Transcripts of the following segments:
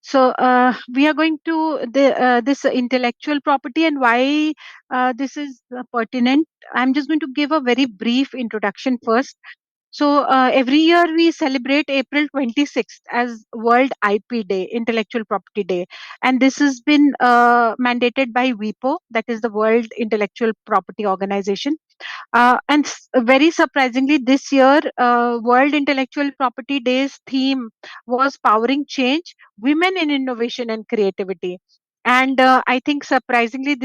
So we are going to this intellectual property and why this is pertinent. I'm just going to give a very brief introduction first. So every year we celebrate April 26th as World IP Day, Intellectual Property Day, and this has been mandated by WIPO, that is the World Intellectual Property Organization. Very surprisingly, this year, World Intellectual Property Day's theme was Powering Change, Women in Innovation and Creativity. And I think surprisingly,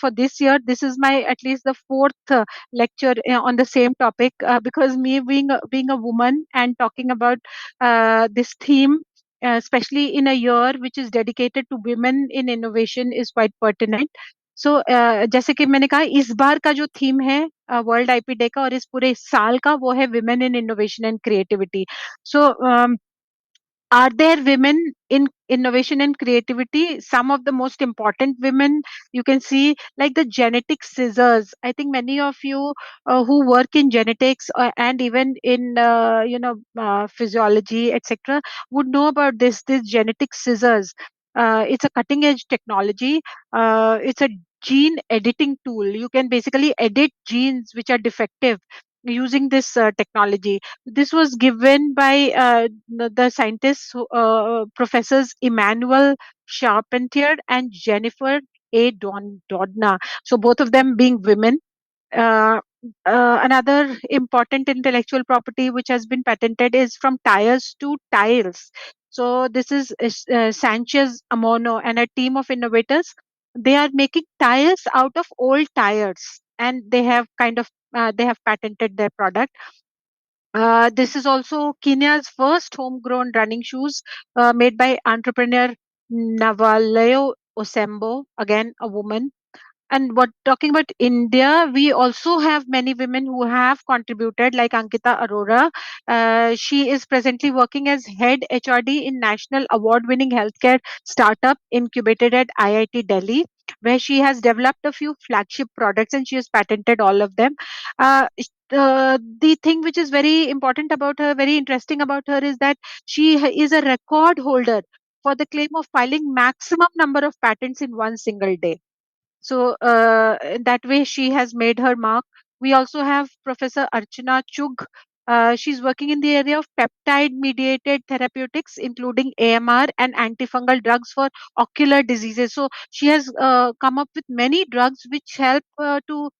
for this year, this is my at least the fourth lecture on the same topic, because me being a woman and talking about this theme, especially in a year which is dedicated to women in innovation, is quite pertinent. सो जैसे कि मैंने कहा, इस बार का जो theme है world IP day का और इस पूरे साल का, वो है women in innovation and creativity. So are there women in innovation and creativity? Some of the most important women you can see, like the genetic scissors. I think many of you who work in genetics and even in physiology, etc., would know about this genetic scissors. It's a cutting edge technology. It's a gene editing tool. You can basically edit genes which are defective using this technology. This was given by the scientists, Professors Emmanuel Charpentier and Jennifer A. Doudna. So both of them being women. Uh, Another important intellectual property which has been patented is from tires to tiles. So this is Sanchez Amono and a team of innovators. They are making tires out of old tires, and they have patented their product. This is also Kenya's first homegrown running shoes, made by entrepreneur Navaleo Osembo, again a woman. And what talking about India, we also have many women who have contributed, like Ankita Arora. She is presently working as head HRD in national award-winning healthcare startup incubated at IIT Delhi, where she has developed a few flagship products and she has patented all of them. The thing which is very important about her, very interesting about her, is that is a record holder for the claim of filing maximum number of patents in one single day. So that way she has made her mark. We also have Professor Archana Chugh. She's working in the area of peptide mediated therapeutics, including AMR and antifungal drugs for ocular diseases. So she has come up with many drugs which help to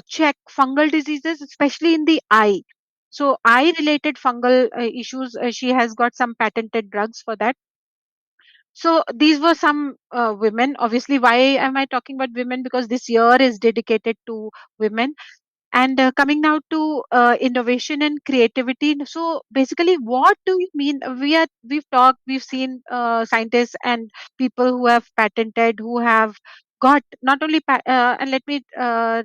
check fungal diseases, especially in the eye. So eye related fungal issues, she has got some patented drugs for that. So these were some women. Obviously, why am I talking about women? Because this year is dedicated to women. And coming now to innovation and creativity. So basically, what do you mean? We've seen scientists and people who have patented, who have got not only and let me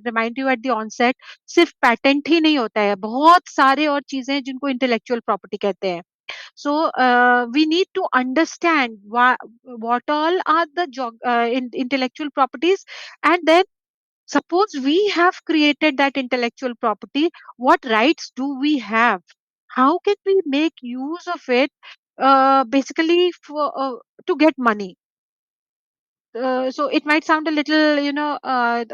remind you at the onset, सिर्फ patent ही नहीं होता है, बहुत सारे और चीजें हैं जिनको intellectual property कहते हैं. So we need to understand what all are the intellectual properties, and then suppose we have created that intellectual property, what rights do we have? How can we make use of it? Basically, to get money. So it might sound a little,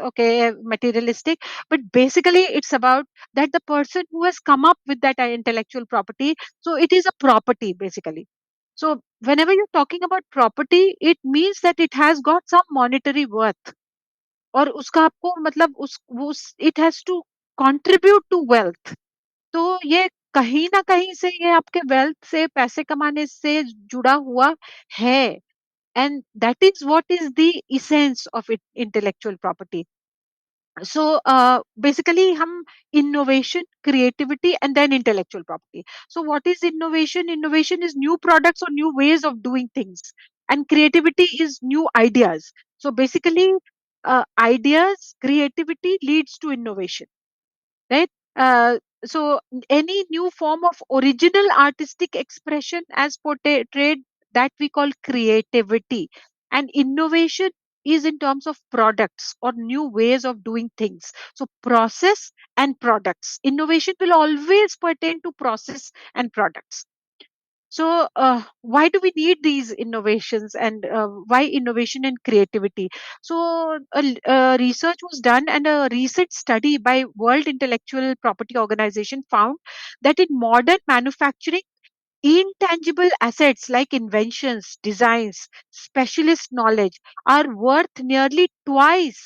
okay, materialistic, but basically it's about that the person who has come up with that intellectual property. So it is a property basically. So whenever you're talking about property, it means that it has got some monetary worth. और उसका आपको मतलब it has to contribute to wealth. तो ये कहीं ना कहीं से ये आपके wealth से, पैसे कमाने से जुड़ा हुआ है. And that is what is the essence of it, intellectual property. So basically hum innovation, creativity, and then intellectual property. So what is innovation? Innovation is new products or new ways of doing things, and creativity is new ideas. So basically ideas, creativity leads to innovation, right? So any new form of original artistic expression as portrayed, that we call creativity. And innovation is in terms of products or new ways of doing things. So process and products, innovation will always pertain to process and products. So, why do we need these innovations, and why innovation and creativity? So, research was done, and a recent study by World Intellectual Property Organization found that in modern manufacturing, intangible assets like inventions, designs, specialist knowledge are worth nearly twice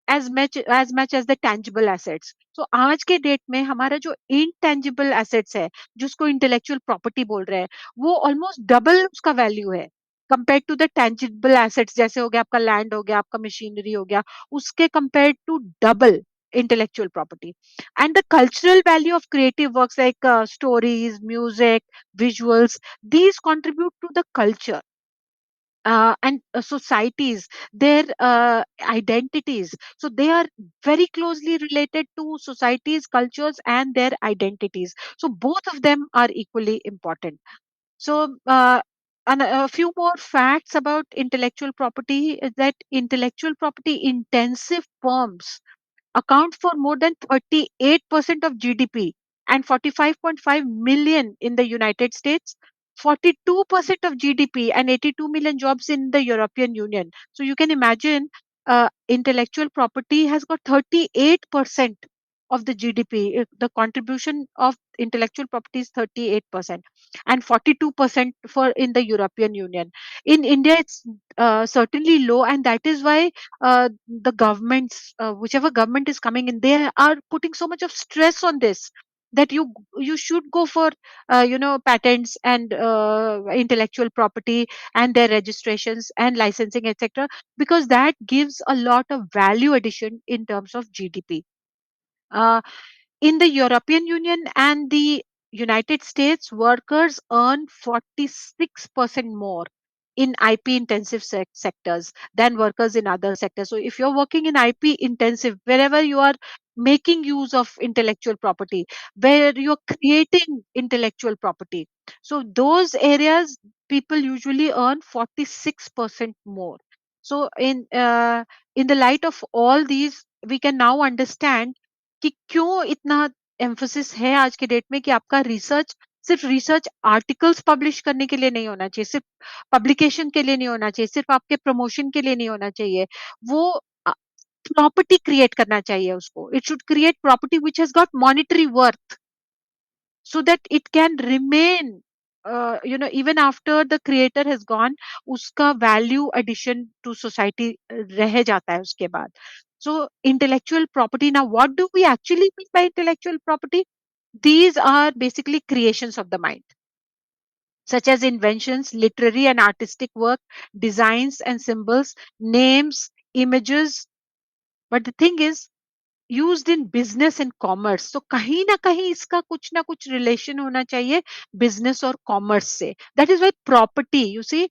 as much as the tangible assets. So आज के date में हमारा जो intangible assets है, जिसको intellectual property बोल रहे हैं, वो almost double उसका value है compared to the tangible assets, जैसे हो गया आपका land, हो गया आपका machinery, हो गया उसके compared to double intellectual property. And the cultural value of creative works like stories, music, visuals, these contribute to the culture, and societies, their identities. So they are very closely related to societies, cultures, and their identities. So both of them are equally important. So, and a few more facts about intellectual property is that intellectual property intensive firms account for more than 38% of GDP and 45.5 million in the United States, 42% of GDP and 82 million jobs in the European Union. So you can imagine, intellectual property has got 38% of the GDP. The contribution of intellectual property is 38% and 42% for in the European Union. In India, it's certainly low, and that is why the governments, whichever government is coming in, they are putting so much of stress on this, that you should go for patents and intellectual property and their registrations and licensing, etc., because that gives a lot of value addition in terms of GDP. uh, in the European Union and the United States, workers earn 46% more in IP intensive sectors than workers in other sectors. So, if you're working in IP intensive, wherever you are making use of intellectual property, where you're creating intellectual property, so those areas people usually earn 46% more. So, in the light of all these, we can now understand कि क्यों इतना emphasis है आज के date में कि आपका research सिर्फ रिसर्च आर्टिकल्स पब्लिश करने के लिए नहीं होना चाहिए, सिर्फ पब्लिकेशन के लिए नहीं होना चाहिए, सिर्फ आपके प्रमोशन के लिए नहीं होना चाहिए, वो प्रॉपर्टी क्रिएट करना चाहिए उसको. It should create property which has got monetary worth, so that it can remain, even after the creator has gone, उसका value addition to society रह जाता है उसके बाद. So intellectual property, now what do we actually mean by intellectual property? These are basically creations of the mind, such as inventions, literary and artistic work, designs and symbols, names, images. But the thing is, used in business and commerce. So कहीं ना कहीं इसका कुछ ना कुछ relation होना चाहिए business और commerce से. That is why property, you see,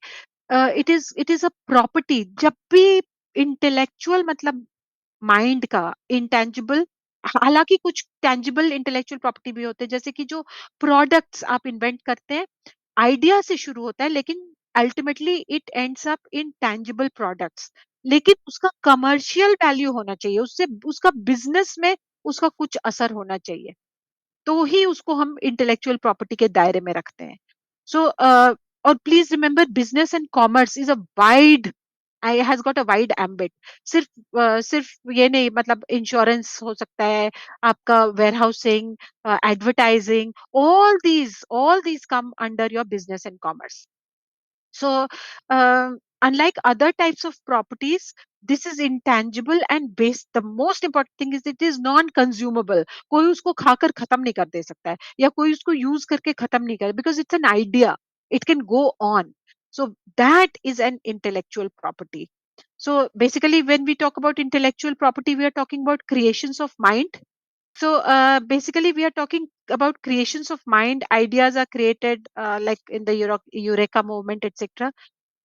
it is a property. जब भी intellectual मतलब माइंड का इंटेंजिबल, हालांकि कुछ टेंजिबल इंटेलेक्चुअल प्रॉपर्टी भी होते हैं, जैसे कि जो प्रोडक्ट्स आप इन्वेंट करते हैं, आइडिया से शुरू होता है, लेकिन ultimately it ends up in tangible products. लेकिन उसका कमर्शियल वैल्यू होना चाहिए, उससे उसका बिजनेस में उसका कुछ असर होना चाहिए, तो ही उसको हम इंटेलेक्चुअल प्रॉपर्टी के दायरे में रखते हैं. सो और please remember, business and commerce is a wide, I has got a wide ambit. सिर्फ ये नहीं, मतलब इंश्योरेंस हो सकता है, आपका warehousing, advertising, all these come under your business and commerce. So, unlike other types of properties, this is intangible and based. The most important thing is it is non-consumable. कोई उसको खाकर खत्म नहीं कर दे सकता है, या कोई उसको यूज करके खत्म नहीं कर, because it's an idea. It can go on. So that is an intellectual property. So basically, when we talk about intellectual property, we are talking about creations of mind. So basically, we are talking about creations of mind. Ideas are created, like in the Eureka movement, etc.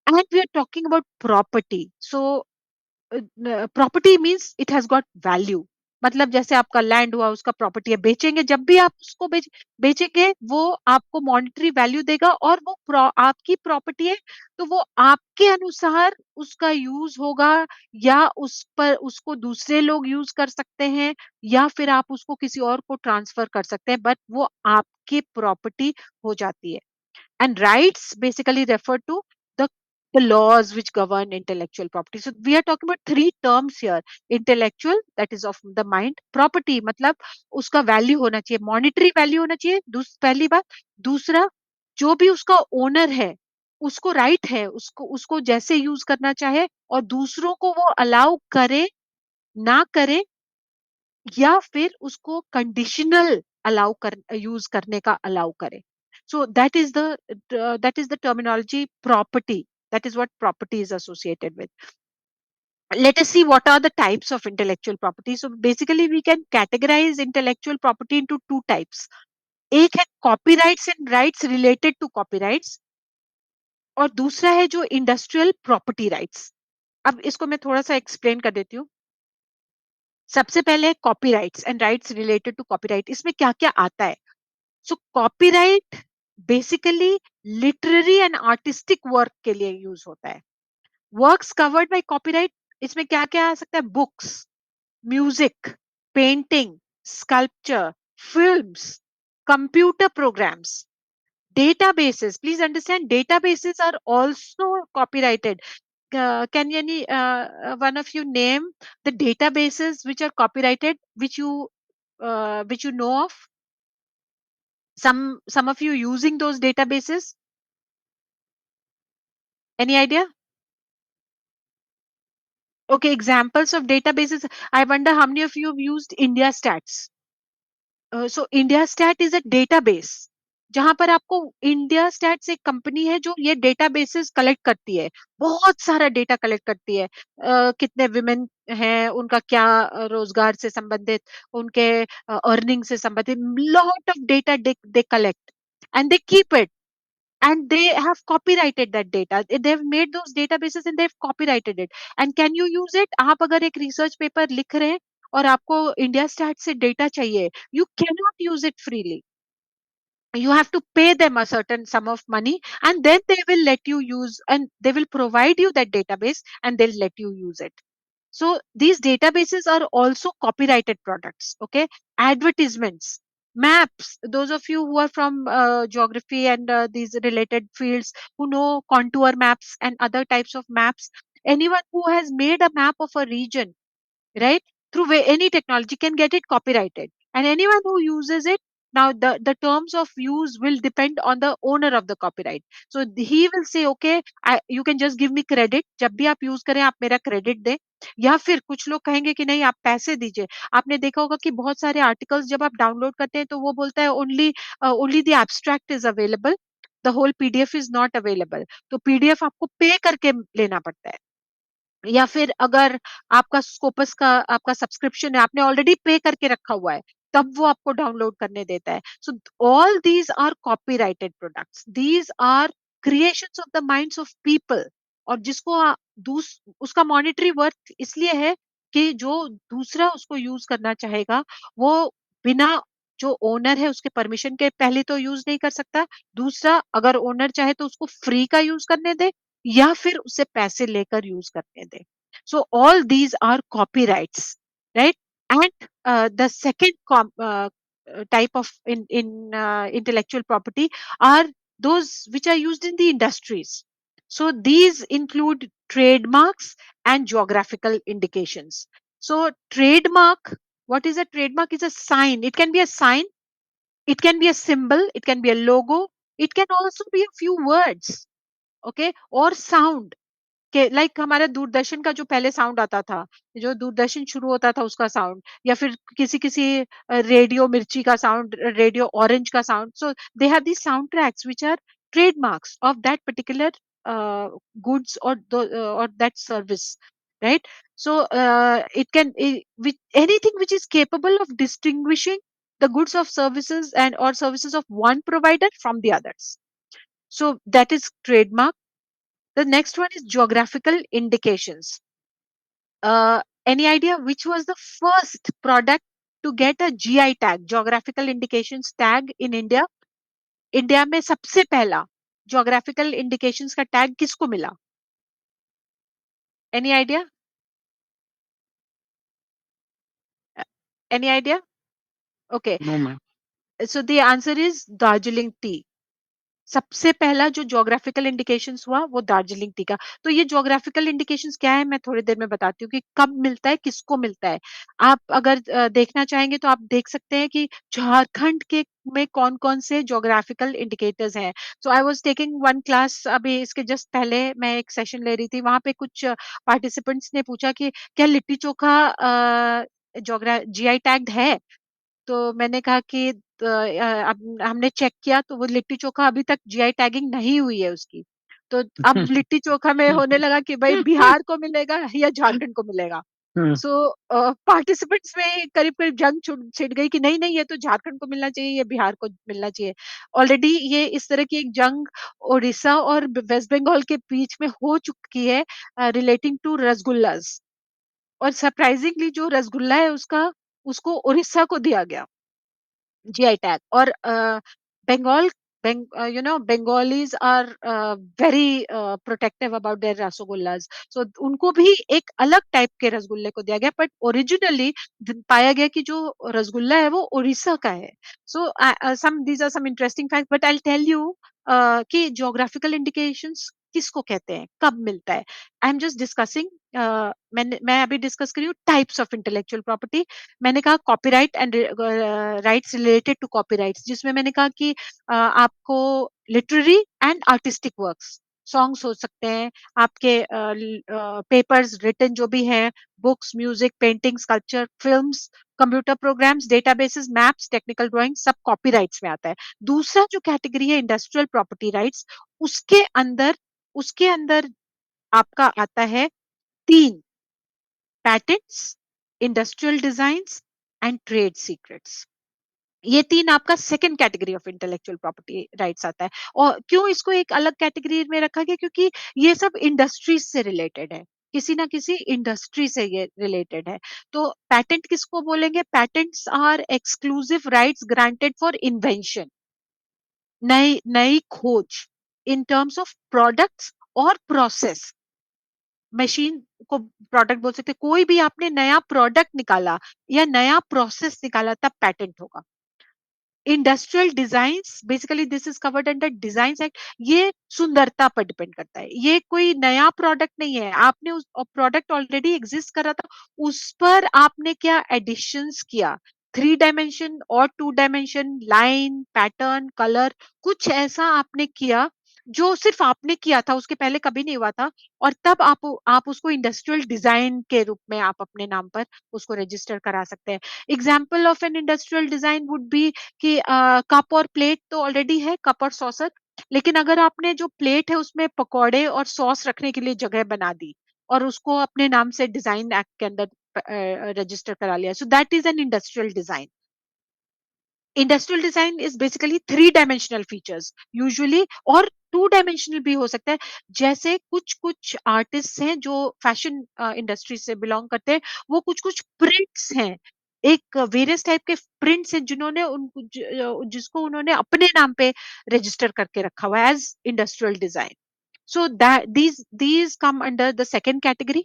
And we are talking about property. So property means it has got value. मतलब जैसे आपका land हुआ, उसका property है, बेचेंगे, जब भी आप उसको बेचेंगे, वो आपको मॉनेटरी वैल्यू देगा, और वो आपकी प्रॉपर्टी है, तो वो आपके अनुसार उसका यूज होगा, या उस पर उसको दूसरे लोग यूज कर सकते हैं, या फिर आप उसको किसी और को ट्रांसफर कर सकते हैं, बट वो आपकी प्रॉपर्टी हो जाती है. and rights basically refer to the the laws which govern intellectual property. So we are talking about three terms here: intellectual, that is of the mind; property मतलब उसका वैल्यू होना चाहिए, मॉनिटरी वैल्यू होना चाहिए, पहली बात। दूसरा, जो भी उसका ओनर है उसको राइट है उसको उसको जैसे यूज करना चाहे, और दूसरों को वो अलाउ करे ना करे, या फिर उसको कंडीशनल अलाउ कर यूज करने का अलाउ करे. So that is the terminology property. That is what property is associated with. Let us see what are the types of intellectual property. So basically we can categorize intellectual property into two types. एक है copyrights and rights related to copyrights, और दूसरा है जो industrial property rights. अब इसको मैं थोड़ा सा एक्सप्लेन कर देती हूँ. सबसे पहले copyrights and rights related to copyright. इसमें क्या क्या आता है? So copyright basically literary and artistic work के लिए यूज होता है. वर्क्स कवर्ड बाय कॉपीराइट, इसमें क्या क्या आ सकता है? Books, music, painting, sculpture, films, computer programmes, databases. Please understand, databases are also copyrighted. Can any one of you name the databases which are copyrighted, which you know of? Some of you using those databases? Any idea? Okay, examples of databases. I wonder how many of you have used India Stats. So India Stat is a database जहां पर आपको, India stats एक company है जो ये databases collect करती है, बहुत सारा डेटा कलेक्ट करती है. कितने विमेन हैं, उनका क्या रोजगार से संबंधित, उनके अर्निंग से संबंधित, lot of data they collect and they keep it, and they have copyrighted that data. They've made those databases and they've copyrighted it. And can you use it? आप अगर एक research paper लिख रहे हैं और आपको इंडिया स्टैट से data चाहिए, you cannot use it freely. You have to pay them a certain sum of money, and then they will let you use, and they will provide you that database and they'll let you use it. So these databases are also copyrighted products. Okay. Advertisements, maps. Those of you who are from geography and these related fields, who know contour maps and other types of maps, anyone who has made a map of a region, right, through any technology, can get it copyrighted. And anyone who uses it, now the terms of use will depend on the owner of the copyright. So he will say, okay, you can just give me credit, जब भी आप use करें आप मेरा credit दें. या फिर कुछ लोग कहेंगे कि नहीं, आप पैसे दीजिए. आपने देखा होगा कि बहुत सारे आर्टिकल्स जब आप डाउनलोड करते हैं तो वो बोलता है only the abstract is available, the whole PDF is not available. तो पीडीएफ आपको पे करके लेना पड़ता है. या फिर अगर आपका स्कोपस का आपका सब्सक्रिप्शन है, आपने ऑलरेडी पे करके रखा हुआ है, तब वो आपको डाउनलोड करने देता है. So all these are copyrighted products, these are creations of the minds of people. और जिसको उसका मॉनिटरी वर्थ इसलिए है कि जो दूसरा उसको यूज करना चाहेगा, वो बिना, जो ओनर है उसके परमिशन के पहले तो यूज नहीं कर सकता. दूसरा, अगर ओनर चाहे तो उसको फ्री का यूज करने दे, या फिर उसे पैसे लेकर यूज करने दे. So all these are copyrights, right. And the second type of in intellectual property are those which are used in the industries. So these include trademarks and geographical indications. So trademark, what is a trademark? Is a sign. It can be a sign, it can be a symbol, it can be a logo, it can also be a few words. Okay, or sound. के like हमारा दूरदर्शन का जो पहले sound आता था, जो दूरदर्शन शुरू होता था उसका साउंड, या फिर किसी किसी रेडियो मिर्ची का साउंड, रेडियो ऑरेंज का sound. So they have these sound tracks which are trademarks of that particular goods or that service, right? So with anything which is capable of distinguishing the goods of services and or services of one provider from the others. So that is trademark. The next one is geographical indications. Any idea which was the first product to get a GI tag, geographical indications tag in India? India में सबसे पहला geographical indications का tag किसको मिला? Any idea? Uh, Any idea? Okay. No, ma'am. So the answer is Darjeeling tea. सबसे पहला जो geographical indications हुआ वो दार्जिलिंग टी का। तो ये ज्योग्राफिकल इंडिकेशंस क्या है मैं थोड़ी देर में बताती हूँ कि कब मिलता है, किसको मिलता है। आप अगर देखना चाहेंगे तो आप देख सकते हैं कि झारखंड के में कौन-कौन से ज्योग्राफिकल इंडिकेटर्स हैं। So I was taking one class, अभी इसके जस्ट पहले मैं एक सेशन ले रही थी। वहाँ पे कुछ पार्टिसिपेंट्स ने पूछा कि क्या लिट्टी चोखा जोग्रा जीआई टैग्ड है? तो मैंने कहा कि अब हमने चेक किया तो वो लिट्टी चोखा अभी तक जीआई टैगिंग नहीं हुई है उसकी। तो अब लिट्टी चोखा में होने लगा कि भाई बिहार को मिलेगा या झारखंड को मिलेगा। हुँ, सो पार्टिसिपेंट्स में करीब-करीब जंग छिड़ गई कि नहीं-नहीं ये तो झारखंड को मिलना चाहिए, ये बिहार को मिलना चाहिए। ऑलरेडी ये इस तरह की एक जंग ओडिशा और वेस्ट बंगाल के बीच में हो चुकी है रिलेटिंग टू रसगुल्लास, और सरप्राइजिंगली जो रसगुल्ला है उसका उसको उड़ीसा को दिया गया जीआई टैग। और Bengal Bengalis are very protective about their rasagullas, so उनको भी एक अलग टाइप के रसगुल्ले को दिया गया, बट ओरिजिनली पाया गया कि जो रसगुल्ला है वो उड़ीसा का है। So some these are some interesting fact, but I tell you कि ज्योग्राफिकल इंडिकेशंस किसको कहते हैं, कब मिलता है। आई एम जस्ट डिस्कसिंग, मैं अभी डिस्कस कर रही हूँ टाइप्स ऑफ इंटेलेक्चुअल प्रॉपर्टी। मैंने कहा copyright and rights related to copyrights, जिसमें मैंने कहा कि आपको literary and artistic works, songs हो सकते हैं, आपके पेपर्स रिटन जो भी हैं, books, music, painting, sculpture, films, computer programs, databases, maps, technical drawing, सब कॉपीराइट्स में आता है। दूसरा जो कैटेगरी है इंडस्ट्रियल प्रॉपर्टी राइट्स, उसके अंदर उसके अंदर आपका आता है तीन: patents, industrial designs and trade secrets. ये तीन आपका second category of intellectual property rights आता है। और क्यों इसको एक अलग कैटेगरी में रखा गया, क्योंकि ये सब इंडस्ट्रीज से रिलेटेड है, किसी ना किसी इंडस्ट्री से ये रिलेटेड है। तो पैटेंट किसको बोलेंगे? Patents are exclusive rights granted for invention, नई नई खोज, इन टर्म्स ऑफ प्रोडक्ट्स और प्रोसेस। मशीन को प्रोडक्ट बोल सकते हैं। कोई भी आपने नया प्रोडक्ट निकाला या नया प्रोसेस निकाला तब पैटेंट होगा। Industrial designs, basically this is covered under designs act. ये सुंदरता पर डिपेंड करता है, ये कोई नया प्रोडक्ट नहीं है, आपने उस प्रोडक्ट ऑलरेडी एग्जिस्ट कर रहा था, उस पर आपने क्या एडिशंस किया, थ्री डायमेंशन और two dimension, line, pattern, colour, कुछ ऐसा आपने किया जो सिर्फ आपने किया था, उसके पहले कभी नहीं हुआ था, और तब आप उसको इंडस्ट्रियल डिजाइन के रूप में आप अपने नाम पर उसको रजिस्टर करा सकते हैं। Example of an industrial design would be कि कप और प्लेट तो ऑलरेडी है, कप और सॉसर, लेकिन अगर आपने जो प्लेट है उसमें पकौड़े और सॉस रखने के लिए जगह बना दी और उसको अपने नाम से डिजाइन एक्ट के अंदर रजिस्टर करा लिया, so that is an industrial design. Industrial design is basically three dimensional features usually, और टू डायमेंशनल भी हो सकता है। जैसे कुछ कुछ आर्टिस्ट हैं जो फैशन इंडस्ट्री से बिलोंग करते हैं, वो कुछ कुछ प्रिंट्स हैं, एक वेरियस टाइप के प्रिंट्स हैं जिन्होंने जिसको उन्होंने अपने नाम पे रजिस्टर करके रखा हुआ है as industrial design. So that these come under the second category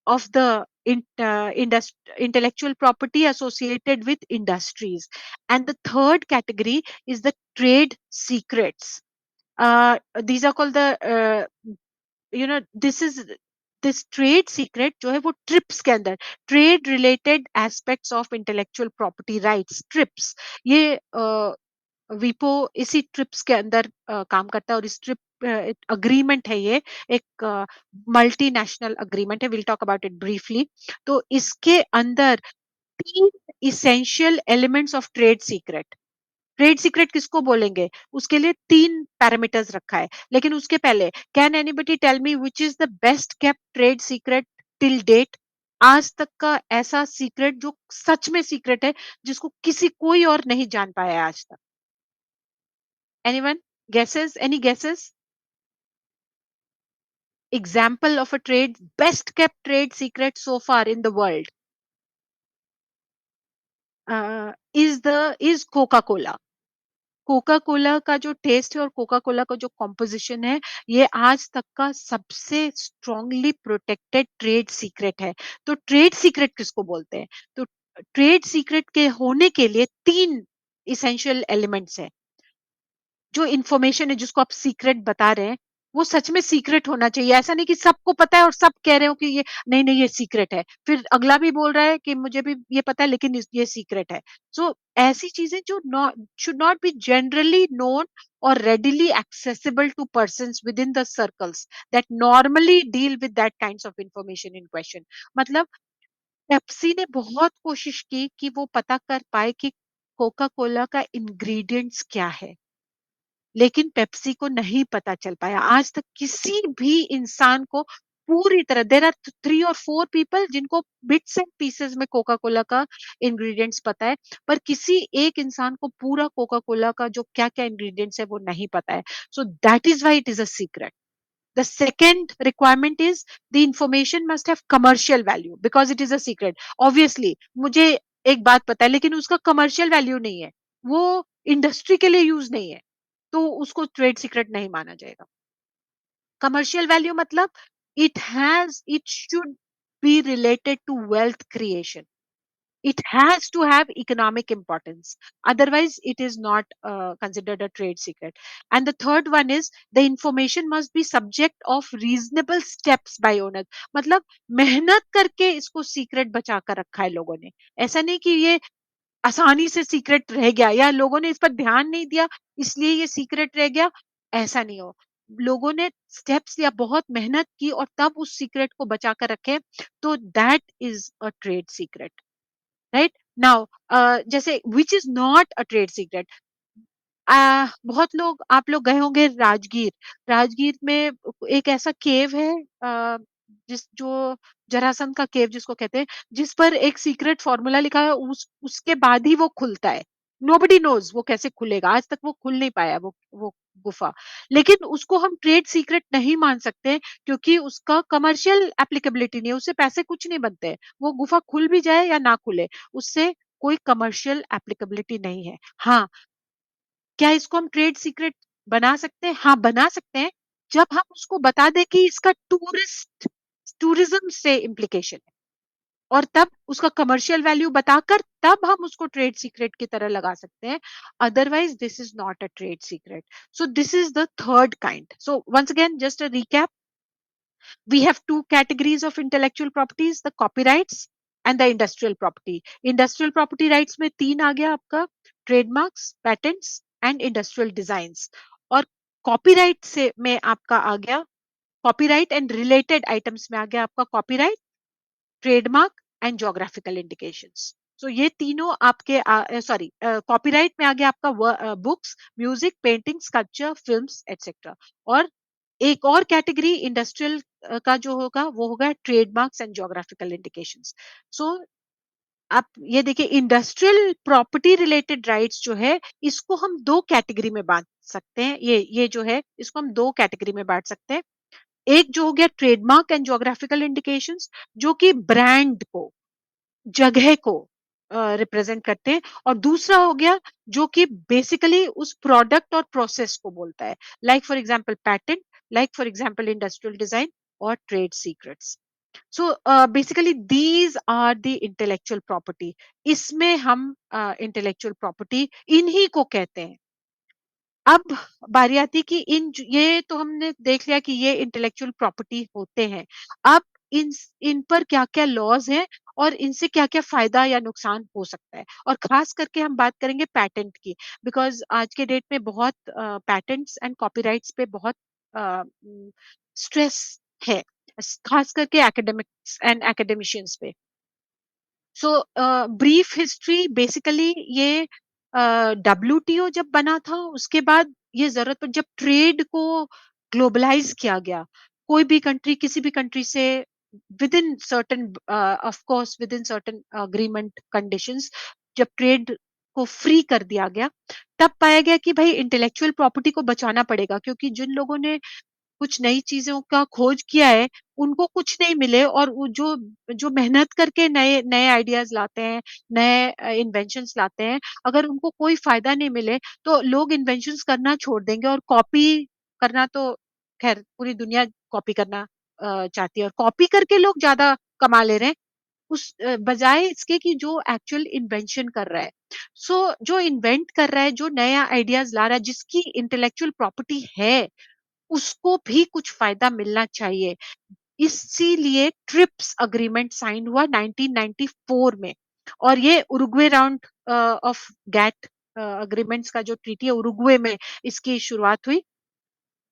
of the intellectual property associated with industries, and the third category is the trade secrets. These are called the this is this trade secret जो है वो trips के अंदर, trade related aspects of intellectual property rights, trips, ये विपो इसी trips के अंदर काम करता है। और इस ट्रिप अग्रीमेंट है, ये एक मल्टीनेशनल अग्रीमेंट है, will talk about it briefly. तो इसके अंदर तीन essential elements of trade secret. Trade secret किसको बोलेंगे, उसके लिए तीन पैरामीटर्स रखा है, लेकिन उसके पहले, can anybody tell me which is the best kept trade secret till date? आज तक का ऐसा सीक्रेट जो सच में सीक्रेट है, जिसको किसी कोई और नहीं जान पाया है आज तक। Anyone? Guesses? Any guesses? Example of a trade, best kept trade secret so far in the world is Coca-Cola. Coca Cola का जो टेस्ट है और कोका कोला का जो कॉम्पोजिशन है, ये आज तक का सबसे स्ट्रांगली प्रोटेक्टेड ट्रेड सीक्रेट है। तो ट्रेड सीक्रेट किसको बोलते हैं? तो ट्रेड सीक्रेट के होने के लिए तीन इसेंशियल एलिमेंट्स हैं। जो इन्फॉर्मेशन है जिसको आप सीक्रेट बता रहे हैं, वो सच में सीक्रेट होना चाहिए। ऐसा नहीं कि सबको पता है और सब कह रहे हो कि ये नहीं, नहीं ये सीक्रेट है। फिर अगला भी बोल रहा है कि मुझे भी ये पता है लेकिन ये सीक्रेट है। सो ऐसी चीज़ें जो should not be generally known or readily accessible to persons within the circles that normally deal with that kinds of information in question. मतलब पेप्सी ने बहुत कोशिश की कि वो पता कर पाए कि कोका कोला का इंग्रेडिएंट्स क्या है, लेकिन पेप्सी को नहीं पता चल पाया। आज तक किसी भी इंसान को पूरी तरह देयर आर 3 और 4 पीपल जिनको बिट्स एंड पीसेस में कोका कोला का इंग्रेडिएंट्स पता है, पर किसी एक इंसान को पूरा कोका कोला का जो क्या क्या इंग्रेडिएंट्स है वो नहीं पता है। So that is why it is a secret. The second requirement is the information must have commercial value because it is a secret. Obviously, मुझे एक बात पता है लेकिन उसका कमर्शियल वैल्यू नहीं है, वो इंडस्ट्री के लिए यूज नहीं है, तो उसको ट्रेड सीक्रेट नहीं माना जाएगा। कमर्शियल वैल्यू मतलब it should be related to wealth creation, it has to have economic importance, otherwise it is not considered a trade secret. And the third one is the information must be subject of reasonable steps by owner, मतलब मेहनत करके इसको secret बचा कर रखा है लोगों ने। ऐसा नहीं कि ये आसानी से सीक्रेट रह गया या लोगों ने इस पर ध्यान नहीं दिया इसलिए ये सीक्रेट रह गया, ऐसा नहीं हो। लोगों ने स्टेप्स या बहुत मेहनत की और तब उस सीक्रेट को बचा कर रखे, तो that is a trade secret. Right now जैसे which is not a trade secret, बहुत लोग आप लोग गए होंगे राजगीर। राजगीर में एक ऐसा केव है, जिस जो जरासंध का केव जिसको कहते हैं, जिस पर एक सीक्रेट फॉर्मूला लिखा है, उसके बाद ही वो खुलता है। नोबडी नोज वो कैसे खुलेगा, आज तक वो खुल नहीं पाया वो गुफा। लेकिन उसको हम ट्रेड सीक्रेट नहीं मान सकते क्योंकि उसका कमर्शियल एप्लीकेबिलिटी नहीं है, उससे पैसे कुछ नहीं बनते हैं। वो गुफा खुल भी जाए या ना खुले, उससे कोई कमर्शियल एप्लीकेबिलिटी नहीं है। हाँ, क्या इसको हम ट्रेड सीक्रेट बना सकते हैं? हाँ, बना सकते हैं, जब हम उसको बता दें कि इसका टूरिज्म से इम्प्लीकेशन है और तब उसका कमर्शियल वैल्यू बताकर तब हम उसको ट्रेड सीक्रेट की तरह लगा सकते हैं। Otherwise this is not a trade secret. So this is the third kind. So once again just a recap, we have two categories of intellectual properties, the copyrights and the industrial property. Industrial property rights में तीन आ गया आपका, trademarks, patents and industrial designs। और copyright से में आपका आ गया, copyright and related items में आ गया आपका copyright, trademark and geographical indications. So ये तीनों आपके सॉरी कॉपीराइट में आ गया आपका books, music, painting, sculpture, films etcetera. और एक और कैटेगरी इंडस्ट्रियल का जो होगा वो होगा ट्रेडमार्क्स एंड ज्योग्राफिकल इंडिकेशंस। सो आप ये देखिए, इंडस्ट्रियल प्रॉपर्टी रिलेटेड राइट्स जो है इसको हम दो कैटेगरी में बांट सकते हैं। ये जो है इसको हम दो कैटेगरी में बांट सकते हैं। एक जो हो गया ट्रेडमार्क एंड ज्योग्राफिकल इंडिकेशंस, जो कि ब्रांड को, जगह को रिप्रेजेंट करते हैं। और दूसरा हो गया जो कि बेसिकली उस प्रोडक्ट और प्रोसेस को बोलता है, like for example patent, like for example industrial design और trade secrets. So basically these are the intellectual property. इसमें हम इंटेलेक्चुअल प्रॉपर्टी इन्हीं को कहते हैं। अब बारी आती है कि ये तो हमने देख लिया कि ये इंटेलेक्चुअल प्रॉपर्टी होते हैं। अब इन इन पर क्या-क्या लॉज़ हैं और इनसे क्या-क्या फ़ायदा या नुकसान हो सकता है। और ख़ास करके हम बात करेंगे पैटेंट की, बिकॉज़ आज के डेट में बहुत पैटेंट्स एंड कॉपीराइट्स पे बहुत स्ट्रेस है, ख़ास करके एकेडमिक्स एंड एकेडमिशियंस पे। सो ब्रीफ हिस्ट्री बेसिकली ये डब्ल्यूटीओ जब बना था उसके बाद ये जरूरत पर जब ट्रेड को ग्लोबलाइज किया गया, कोई भी कंट्री किसी भी कंट्री से with in certain, of course with in certain agreement conditions, जब ट्रेड को फ्री कर दिया गया, तब पाया गया कि भाई इंटेलेक्चुअल प्रॉपर्टी को बचाना पड़ेगा, क्योंकि जिन लोगों ने कुछ नई चीज़ों का खोज किया है, उनको कुछ नहीं मिले, और वो जो जो मेहनत करके नए नए आइडियाज़ लाते हैं, नए इन्वेंशंस लाते हैं, अगर उनको कोई फ़ायदा नहीं मिले, तो लोग इन्वेंशंस करना छोड़ देंगे और कॉपी करना तो ख़ैर पूरी दुनिया कॉपी करना चाहती है, और कॉपी करके लोग ज़्यादा कमा ले रहे हैं। बजाय इसके कि जो एक्चुअल इन्वेंशन कर रहा है। जो इन्वेंट कर रहा है, जो नया आइडियाज ला रहा है, जिसकी इंटेलेक्चुअल प्रॉपर्टी है, उसको भी कुछ फायदा मिलना चाहिए। इसीलिए ट्रिप्स अग्रीमेंट साइन हुआ 1994 में। और ये Uruguay round of GATT agreements का जो ट्रीटी है, उरुग्वे में इसकी शुरुआत हुई।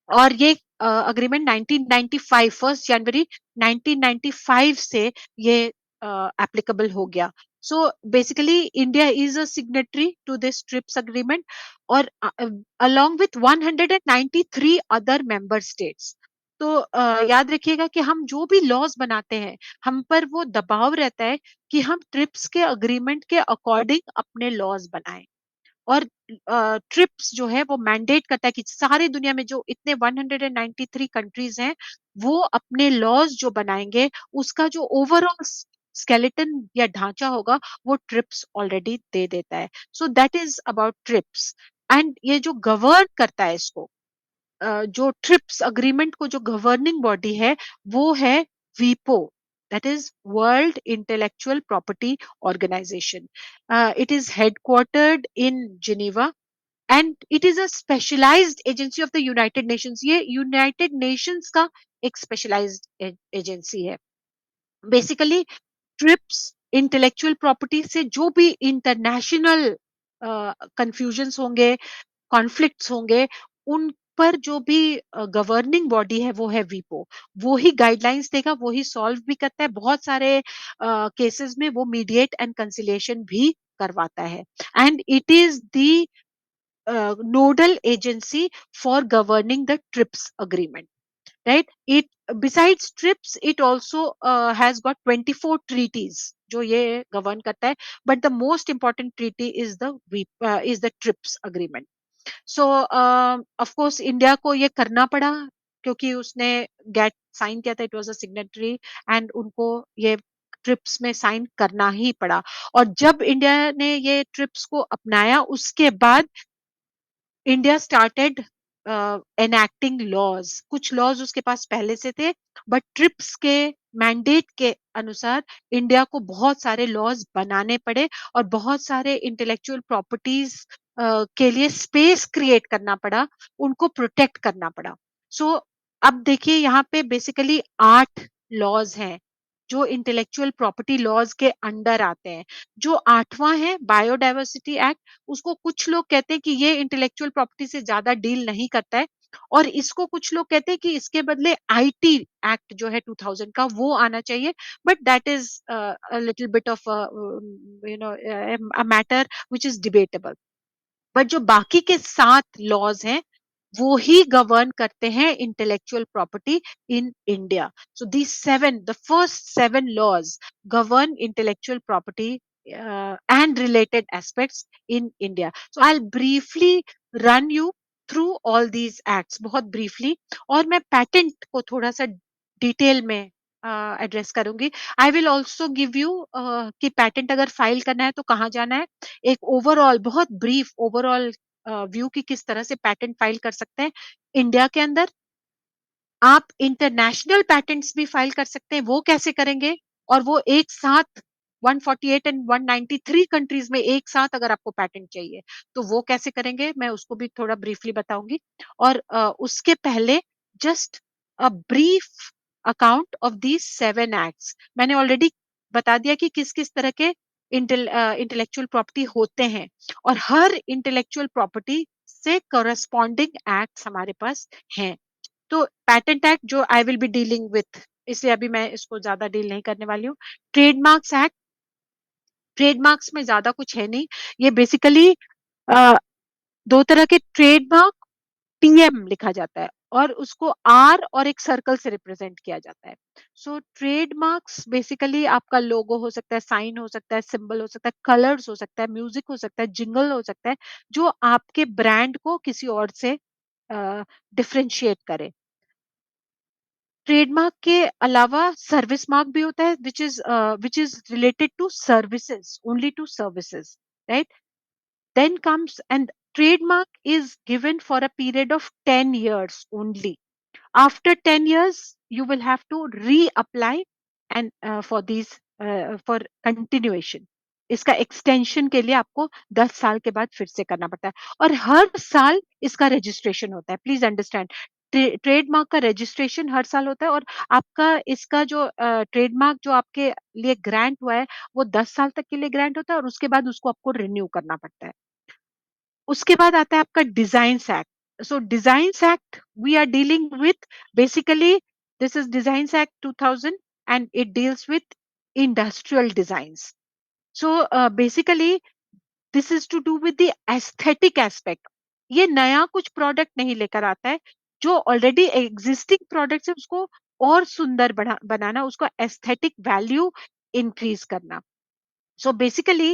और ये अग्रीमेंट 1995, 1 जनवरी 1995 से ये एप्लीकेबल हो गया। So basically India is a signatory to this TRIPS agreement, और along with 193 other member states. तो याद रखिएगा कि हम जो भी लॉज बनाते हैं, हम पर वो दबाव रहता है कि हम ट्रिप्स के अग्रीमेंट के अकॉर्डिंग अपने लॉज बनाएं। और ट्रिप्स जो है वो मैंडेट करता है कि सारी दुनिया में जो इतने 193 कंट्रीज हैं, वो अपने लॉज जो बनाएंगे, उसका जो ओवरऑल स्केलेटन या ढांचा होगा, वो ट्रिप्स ऑलरेडी दे देता है। So that is about trips. And ये जो गवर्न करता है इसको, जो ट्रिप्स अग्रीमेंट को जो गवर्निंग बॉडी है, वो है वीपो, that is World Intellectual Property Organisation. It is headquartered in Geneva, and it is a specialised agency of the United Nations. ये यूनाइटेड नेशंस का एक स्पेशलाइज्ड एजेंसी है। बेसिकली ट्रिप्स इंटेलेक्चुअल प्रॉपर्टी से जो भी इंटरनेशनल कंफ्यूजन्स होंगे, conflicts होंगे, उन पर जो भी गवर्निंग बॉडी है, वो है वीपो। वो ही गाइडलाइंस देगा, वो ही सॉल्व भी करता है। बहुत सारे केसेस में वो मीडिएट एंड कंसिलिएशन भी करवाता है। And it is the nodal agency for governing the TRIPS agreement, right? It besides TRIPS, it also has got 24 treaties जो ये govern करता है, but the most important treaty is the TRIPS agreement. So of course India को ये करना पड़ा, क्योंकि उसने गेट साइन किया था, it was a signatory, and उनको ये ट्रिप्स में साइन करना ही पड़ा। और जब इंडिया ने ये ट्रिप्स को अपनाया, उसके बाद इंडिया स्टार्टेड एनैक्टिंग लॉज। कुछ लॉज उसके पास पहले से थे, बट ट्रिप्स के मैंडेट के अनुसार इंडिया को बहुत सारे लॉज बनाने पड़े, और बहुत सारे इंटेलेक्चुअल प्रॉपर्टीज के लिए स्पेस क्रिएट करना पड़ा, उनको प्रोटेक्ट करना पड़ा। सो अब देखिए, यहाँ पे बेसिकली 8 लॉज हैं जो इंटेलेक्चुअल प्रॉपर्टी लॉज के अंडर आते हैं। जो 8वां है बायोडायवर्सिटी एक्ट, उसको कुछ लोग कहते हैं कि ये इंटेलेक्चुअल प्रॉपर्टी से ज्यादा डील नहीं करता है, और इसको कुछ लोग कहते हैं कि इसके बदले आईटी एक्ट जो है 2000 का, वो आना चाहिए। But that is little bit of a matter which is debatable. But जो बाकी के 7 लॉज हैं, वो ही गवर्न करते हैं intellectual property in India. So these 7, the first 7 laws govern intellectual property and related aspects in India. So I'll briefly run you through all these acts, बहुत briefly। और मैं patent को थोड़ा सा डिटेल में एड्रेस करूंगी। I will also give you कि patent अगर फाइल करना है तो कहाँ जाना है, एक ओवरऑल बहुत ब्रीफ ओवरऑल व्यू की किस तरह से पैटेंट फाइल कर सकते हैं इंडिया के अंदर। आप इंटरनेशनल पैटेंट्स भी फाइल कर सकते हैं, वो कैसे करेंगे? और वो एक साथ 148 एंड 193 कंट्रीज में एक साथ अगर आपको पैटेंट चाहिए, तो वो कैसे करेंगे, मैं उसको भी थोड़ा ब्रीफली बताऊंगी। और उसके पहले just a brief account of these 7 acts. मैंने ऑलरेडी बता दिया कि किस किस तरह के इंटेलेक्चुअल प्रॉपर्टी होते हैं, और हर इंटेलेक्चुअल प्रॉपर्टी से करस्पॉन्डिंग एक्ट्स हमारे पास हैं। तो पैटेंट एक्ट जो I will be dealing with, इसलिए अभी मैं इसको ज्यादा डील नहीं करने वाली हूँ। ट्रेडमार्क्स एक्ट, ट्रेडमार्क्स में ज्यादा कुछ है नहीं। ये बेसिकली दो तरह के ट्रेडमार्क, टीएम लिखा जाता है, और उसको आर और एक सर्कल से रिप्रेजेंट किया जाता है। सो ट्रेडमार्क्स बेसिकली आपका लोगो हो सकता है, साइन हो सकता है, सिंबल हो सकता है, कलर्स हो सकता है, म्यूजिक हो सकता है, जिंगल हो सकता है, जो आपके ब्रांड को किसी और से डिफरेंशिएट करे। ट्रेडमार्क के अलावा सर्विस मार्क भी होता है, which is related to services, only to services, right? Then comes, and trademark is given for a period of 10 years only. After 10 years you will have to reapply and for these for continuation. इसका extension के लिए आपको 10 साल के बाद फिर से करना पड़ता है, और हर साल इसका रजिस्ट्रेशन होता है। प्लीज अंडरस्टैंड, ट्रेडमार्क का रजिस्ट्रेशन हर साल होता है, और आपका इसका जो ट्रेडमार्क जो आपके लिए ग्रांट हुआ है वो 10 साल तक के लिए ग्रांट होता है, और उसके बाद उसको आपको रिन्यू करना पड़ता है। उसके बाद आता है आपका designs act. So designs act we are dealing with, basically this is designs act 2000, and it deals with industrial designs. So basically this is to do with the aesthetic aspect. ये नया कुछ प्रोडक्ट नहीं लेकर आता है, जो already existing products है उसको और सुंदर बनाना, उसको एस्थेटिक वैल्यू इंक्रीज करना। So basically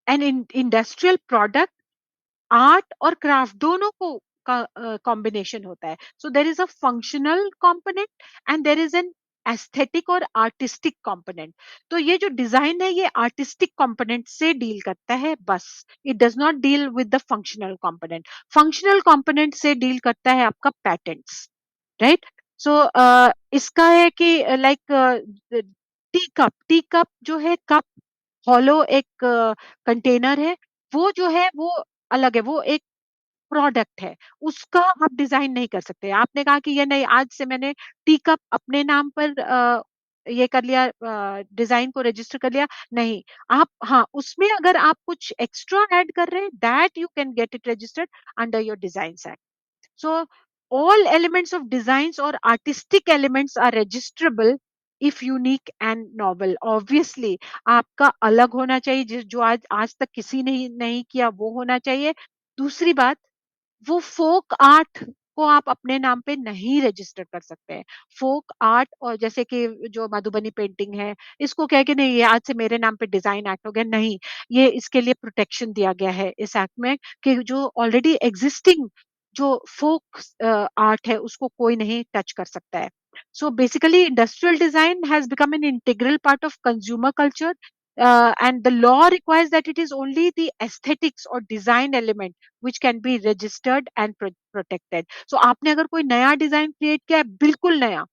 an industrial product art और क्राफ्ट दोनों को का कॉम्बिनेशन होता है। So there is a functional component and there is an aesthetic और आर्टिस्टिक कंपोनेंट। तो ये जो डिजाइन है ये आर्टिस्टिक कंपोनेंट से डील करता है बस, it does not deal with the functional component. Functional component से डील करता है आपका पैटेंट्स, राइट। सो इसका है कि लाइक टी कप जो है, कप हॉलो एक कंटेनर है, वो जो है वो अलग है, वो एक प्रोडक्ट है, उसका आप डिजाइन नहीं कर सकते। आपने कहा कि ये नहीं, आज से मैंने टी कप अपने नाम पर ये कर लिया, डिजाइन को रजिस्टर कर लिया, नहीं। आप हाँ, उसमें अगर आप कुछ एक्स्ट्रा ऐड कर रहे हैं, that you can get it registered under your design act. So all elements of designs or artistic elements are registrable if unique and novel. Obviously, आपका अलग होना चाहिए, जो आज आज तक किसी ने नहीं किया वो होना चाहिए। दूसरी बात, वो फोक आर्ट को आप अपने नाम पे नहीं रजिस्टर कर सकते हैं। फोक आर्ट, और जैसे कि जो मधुबनी पेंटिंग है, इसको कह के नहीं ये आज से मेरे नाम पे डिजाइन एक्ट हो गया, नहीं। ये इसके लिए प्रोटेक्शन दिया गया है इस एक्ट में, कि जो ऑलरेडी एग्जिस्टिंग जो फोक आर्ट है उसको कोई नहीं टच कर सकता है। So basically industrial design has become an integral part of consumer culture, and the law requires that it is only the aesthetics or design element which can be registered and protected. So आपने अगर कोई नया design create किया है, बिल्कुल नया,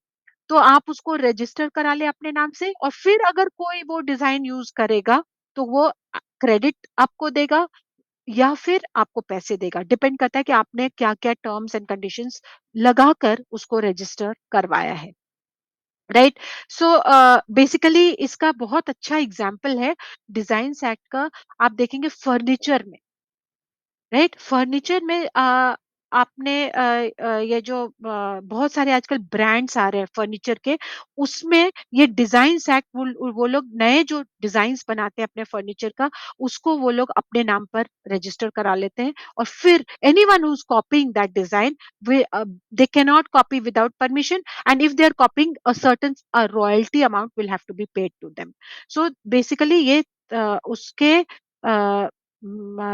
तो आप उसको रजिस्टर करा ले अपने नाम से, और फिर अगर कोई वो डिजाइन यूज करेगा तो वो क्रेडिट आपको देगा या फिर आपको पैसे देगा। डिपेंड करता है कि आपने क्या क्या टर्म्स एंड कंडीशंस लगाकर उसको रजिस्टर करवाया है, राइट। सो बेसिकली इसका बहुत अच्छा एग्जाम्पल है डिजाइन एक्ट का। आप देखेंगे फर्नीचर में, राइट, फर्नीचर में आपने ये जो बहुत सारे आजकल ब्रांड्स आ रहे हैं फर्नीचर के, उसमें ये डिजाइन एक्ट, वो लोग नए जो डिजाइन्स बनाते हैं अपने फर्नीचर का, उसको वो लोग अपने नाम पर रजिस्टर करा लेते हैं, और फिर anyone who is copying that design, they can not copy without permission, and if they are copying a certain royalty amount will have to be paid to them. So basically ये उसके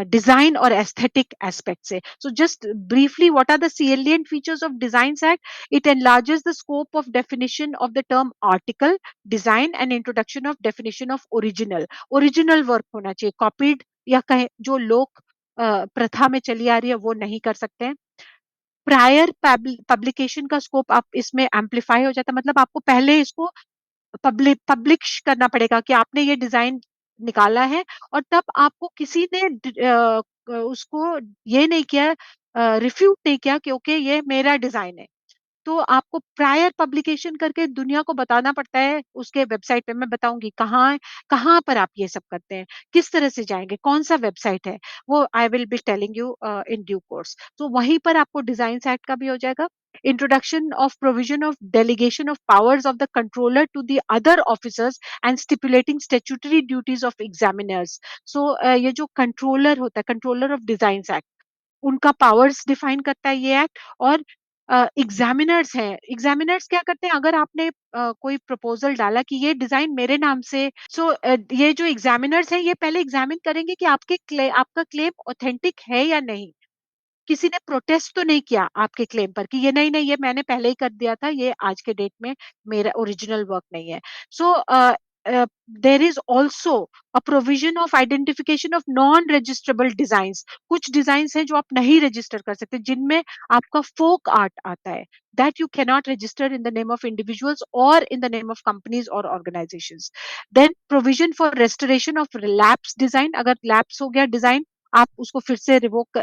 design or aesthetic aspects से. So just briefly, what are the salient features of Designs Act? It enlarges the scope of definition of the term article, design and introduction of definition of original. Original work होना चाहिए, copied या कहें जो लोक प्रथा में चली आ रही है वो नहीं कर सकते हैं। प्रायर पब्लिकेशन का स्कोप आप इसमें एम्पलीफाई हो जाता है, मतलब आपको पहले इसको पब्लिश करना पड़ेगा कि आपने ये डिजाइन निकाला है, और तब आपको किसी ने उसको ये नहीं किया, रिफ्यूट नहीं किया कि ओके ये मेरा डिजाइन है, तो आपको प्रायर पब्लिकेशन करके दुनिया को बताना पड़ता है। उसके वेबसाइट पे मैं बताऊंगी कहाँ कहाँ पर आप ये सब करते हैं, किस तरह से जाएंगे, कौन सा वेबसाइट है, वो I will be telling you in due course. तो वहीं पर आपको डिजाइन एक्ट का भी हो जाएगा। Introduction of provision of delegation of powers of the controller to the other officers and stipulating statutory duties of examiners. So ये जो कंट्रोलर होता है, कंट्रोलर ऑफ डिजाइन एक्ट, उनका पावर्स डिफाइन करता है ये एक्ट। और एग्जामिनर्स हैं, एग्जामिनर्स क्या करते हैं, अगर आपने कोई प्रपोजल डाला कि ये डिजाइन मेरे नाम से, सो ये जो एग्जामिनर्स हैं ये पहले एग्जामिन करेंगे कि आपका क्लेम ऑथेंटिक है या नहीं। किसी ने प्रोटेस्ट तो नहीं किया आपके क्लेम पर कि ये नहीं नहीं ये मैंने पहले ही कर दिया था, ये आज के डेट में मेरा ओरिजिनल वर्क नहीं है। सो there is also a provision of identification of non registrable designs. कुछ डिजाइन्स हैं जो आप नहीं रजिस्टर कर सकते, जिनमें आपका फोक आर्ट आता है, that you cannot register in the name of individuals or in the name of companies or organizations. Then provision for restoration of lapse design, अगर lapse हो गया डिजाइन, आप उसको फिर से रिवोक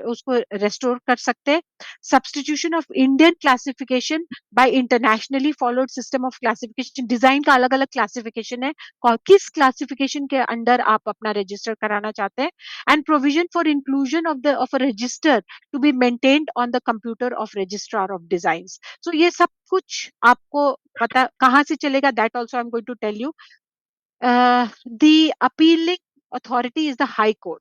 उसको रेस्टोर कर सकते हैं. Substitution of Indian classification bye internationally followed system of classification. Design का अलग अलग क्लासिफिकेशन है, किस क्लासिफिकेशन के अंडर आप अपना रजिस्टर कराना चाहते हैं. And provision for inclusion of a register to be maintained on the computer of registrar of designs. So ये सब कुछ आपको पता कहाँ से चलेगा, that also I am going to tell you. The appealing authority is the high court,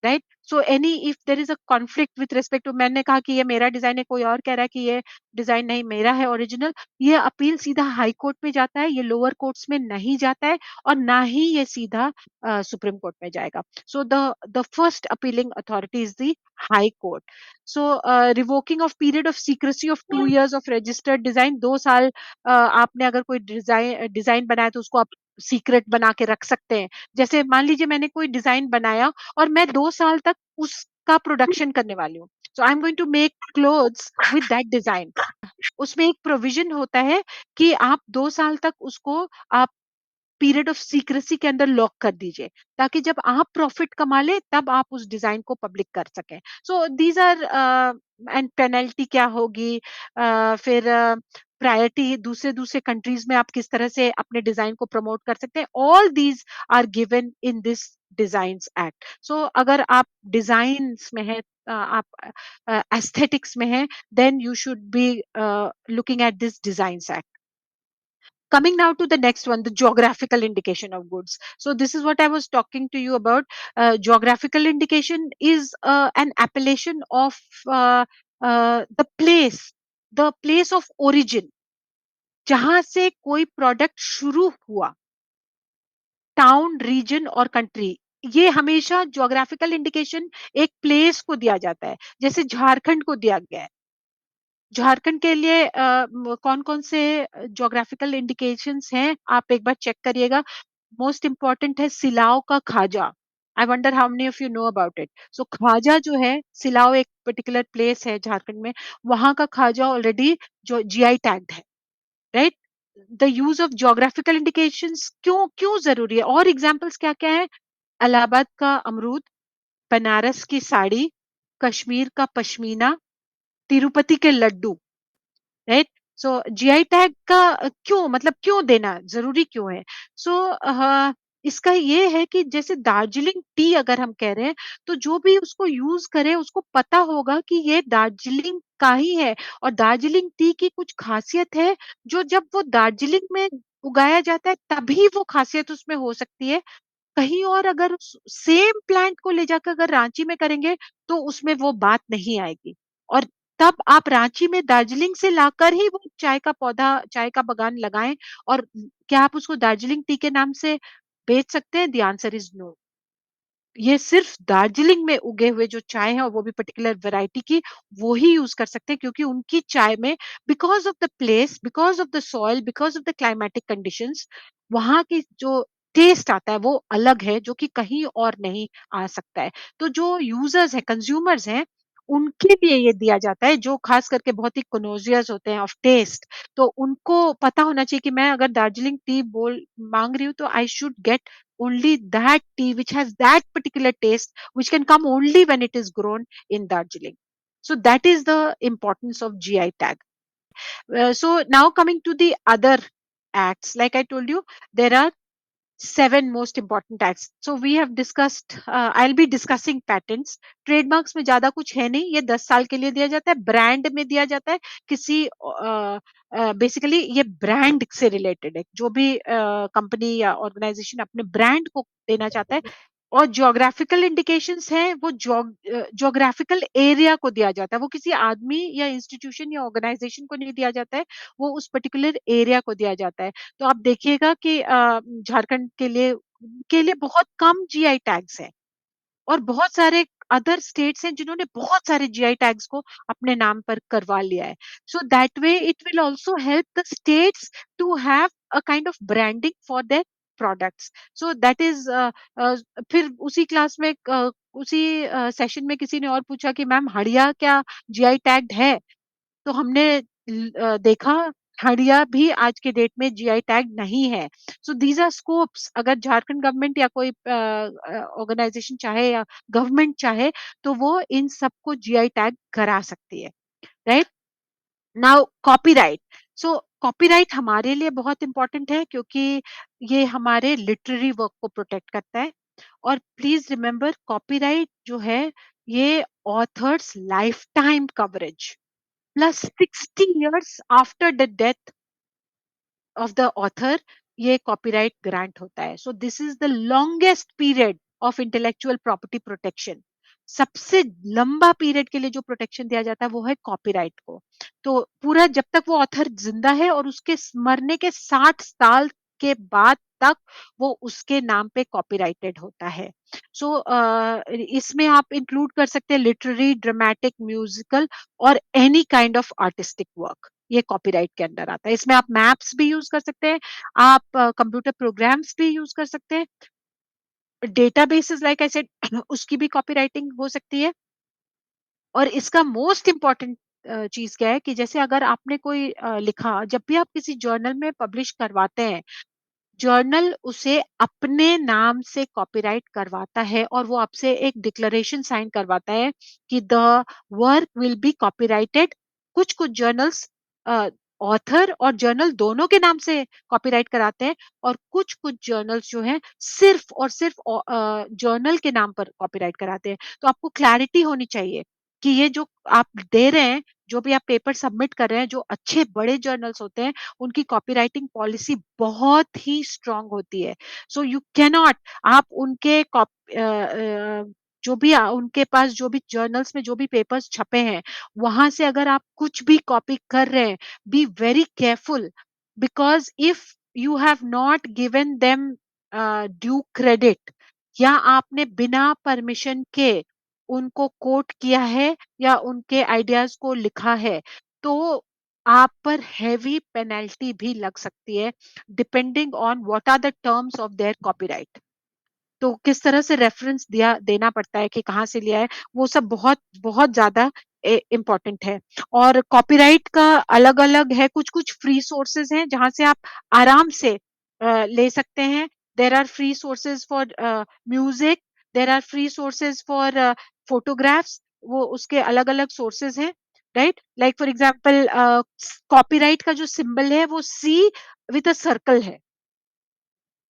right. So any if there is a conflict with respect to, मैंने कहा कि ये मेरा डिजाइन है, कोई और कह रहा है कि ये डिजाइन नहीं मेरा है ओरिजिनल, ये अपील सीधा हाई कोर्ट में जाता है, ये लोअर कोर्ट्स में नहीं जाता है, और ना ही ये सीधा सुप्रीम कोर्ट में जाएगा. So the first appealing authority is the high court. So revoking of period of secrecy of 2 years of registered design. 2 साल आपने अगर कोई डिजाइन बनाया तो उसको आप सीक्रेट बना के रख सकते हैं. जैसे मान लीजिए मैंने कोई डिजाइन बनाया और मैं 2 साल तक उसका प्रोडक्शन करने वाली हूँ. So I am going to make clothes with that design. उसमें एक प्रोविजन होता है कि आप 2 साल तक उसको आप पीरियड ऑफ सीक्रेसी के अंदर लॉक कर दीजिए, ताकि जब आप प्रॉफिट कमा ले तब आप उस डिजाइन को पब्लिक कर सकें. So these are, and penalty क्या होगी, फिर प्रायोरिटी दूसरे दूसरे कंट्रीज में आप किस तरह से अपने डिजाइन को प्रमोट कर सकते हैं. All these are given in this designs act. So अगर आप डिजाइन्स में है, आप एस्थेटिक्स में है, then you should be looking at this designs act. Coming now to the next one, the geographical indication of goods. So this is what I was talking to you about. Geographical indication is an appellation of the place of origin, जहां से कोई product शुरू हुआ, town, reason और country. ये हमेशा geographical indication एक place को दिया जाता है. जैसे झारखंड को दिया गया है. झारखंड के लिए कौन कौन से ज्योग्राफिकल इंडिकेशंस हैं, आप एक बार चेक करिएगा. मोस्ट इंपॉर्टेंट है सिलाव का खाजा. I wonder how many of you know about it. So खाजा जो है, सिलाव एक पर्टिकुलर प्लेस है झारखंड में, वहां का खाजा ऑलरेडी जो जीआई टैग्ड है, right. The use of geographical indications क्यों क्यों जरूरी है, और एग्जांपल्स क्या क्या है. इलाहाबाद का अमरूद, बनारस की साड़ी, कश्मीर का पश्मीना, तिरुपति के लड्डू, राइट. सो जीआई टैग का क्यों, मतलब क्यों देना जरूरी क्यों है. सो इसका ये है कि जैसे दार्जिलिंग टी अगर हम कह रहे हैं, तो जो भी उसको यूज करे उसको पता होगा कि ये दार्जिलिंग का ही है, और दार्जिलिंग टी की कुछ खासियत है, जो जब वो दार्जिलिंग में उगाया जाता है तभी वो खासियत उसमें हो सकती है. कहीं और अगर सेम प्लांट को ले जाकर अगर रांची में करेंगे तो उसमें वो बात नहीं आएगी. और तब आप रांची में दार्जिलिंग से लाकर ही वो चाय का पौधा, चाय का बगान लगाएं. और क्या आप उसको दार्जिलिंग टी के नाम से बेच सकते हैं? The answer is no. ये सिर्फ दार्जिलिंग में उगे हुए जो चाय है, और वो भी पर्टिकुलर वैरायटी की, वो ही यूज कर सकते हैं, क्योंकि उनकी चाय में because of the place, because of the soil, because of the climatic conditions, वहां की जो टेस्ट आता है वो अलग है, जो कि कहीं और नहीं आ सकता है. तो जो यूजर्स हैं, कंज्यूमर्स हैं, उनके लिए ये दिया जाता है, जो खास करके बहुत ही कनोजियस होते हैं ऑफ टेस्ट. तो उनको पता होना चाहिए कि मैं अगर दार्जिलिंग टी बोल मांग रही हूँ तो I should get only that tea which has that particular taste, which can come only when it is grown in Darjeeling. So that is the importance of GI tag. So now coming to the other acts, like I told you, there are 7 most important acts. So we have discussed, I'll be discussing patents. Trademarks में ज्यादा कुछ है नहीं, ये 10 साल के लिए दिया जाता है. ब्रांड में दिया जाता है, किसी बेसिकली ये ब्रांड से रिलेटेड है, जो भी कंपनी या ऑर्गेनाइजेशन अपने ब्रांड को देना चाहता है. और ज्योग्राफिकल इंडिकेशंस हैं, वो ज्योग्राफिकल एरिया को दिया जाता है, वो किसी आदमी या इंस्टीट्यूशन या ऑर्गेनाइजेशन को नहीं दिया जाता है, वो उस पर्टिकुलर एरिया को दिया जाता है. तो आप देखिएगा कि झारखंड के लिए बहुत कम जीआई टैग्स हैं, और बहुत सारे अदर स्टेट्स हैं जिन्होंने बहुत सारे जीआई टैग्स को अपने नाम पर करवा लिया है. So that way it will also help the states to have a kind of branding for their products. So that is फिर उसी क्लास में उसी सेशन में किसी ने और पूछा कि मैम हड़िया क्या जीआई टैग्ड है? तो हमने देखा हड़िया भी आज के डेट में जीआई टैग नहीं है. So these are scopes. अगर झारखंड गवर्नमेंट या कोई ऑर्गेनाइजेशन चाहे या गवर्नमेंट चाहे तो वो इन सबको जीआई टैग करा सकती है. Right now copyright. So copyright हमारे लिए बहुत इंपॉर्टेंट है क्योंकि ये हमारे लिटरेरी वर्क को प्रोटेक्ट करता है. और प्लीज रिमेम्बर कॉपीराइट जो है ये authors life time coverage plus 60 years after the death of the author ये कॉपीराइट ग्रांट होता है. So this is the longest period of intellectual property protection. सबसे लंबा पीरियड के लिए जो प्रोटेक्शन दिया जाता है वो है कॉपीराइट को. तो पूरा जब तक वो ऑथर जिंदा है और उसके मरने के 60 साल के बाद तक वो उसके नाम पे कॉपीराइटेड होता है. सो इसमें आप इंक्लूड कर सकते हैं लिटरेरी, ड्रामेटिक, म्यूजिकल और any kind of artistic work. ये कॉपीराइट के अंदर आता है. इसमें आप मैप्स भी यूज कर सकते हैं, आप कंप्यूटर प्रोग्राम्स भी यूज कर सकते हैं, डेटाबेसेस लाइक आई सेड उसकी भी कॉपीराइटिंग हो सकती है. और इसका मोस्ट इम्पॉर्टेंट चीज क्या है कि जैसे अगर आपने कोई लिखा, जब भी आप किसी जर्नल में पब्लिश करवाते हैं, जर्नल उसे अपने नाम से कॉपीराइट करवाता है और वो आपसे एक डिक्लेरेशन साइन करवाता है कि the work will be copyrighted. कुछ कुछ जर्नल्स ऑथर और जर्नल दोनों के नाम से कॉपीराइट कराते हैं और कुछ कुछ जर्नल्स जो हैं सिर्फ और सिर्फ जर्नल के नाम पर कॉपीराइट कराते हैं. तो आपको क्लैरिटी होनी चाहिए कि ये जो आप दे रहे हैं, जो भी आप पेपर सबमिट कर रहे हैं, जो अच्छे बड़े जर्नल्स होते हैं उनकी कॉपीराइटिंग पॉलिसी बहुत ही स्ट्रांग होती है. सो यू कैन नॉट आप उनके जो भी उनके पास जो भी जर्नल्स में जो भी पेपर्स छपे हैं वहां से अगर आप कुछ भी कॉपी कर रहे हैं, be very careful. Because if you have not given them due credit या आपने बिना परमिशन के उनको कोट किया है या उनके आइडियाज को लिखा है, तो आप पर हेवी पेनल्टी भी लग सकती है depending on what are the terms of their copyright. तो किस तरह से रेफरेंस दिया देना पड़ता है कि कहाँ से लिया है, वो सब बहुत बहुत ज्यादा इम्पोर्टेंट है. और कॉपीराइट का अलग अलग है, कुछ कुछ फ्री सोर्सेज हैं जहां से आप आराम से ले सकते हैं. There are free sources for music, there are free sources for photographs. वो उसके अलग अलग सोर्सेज हैं. Right like for example copyright का जो सिंबल है वो सी विद अ सर्कल है.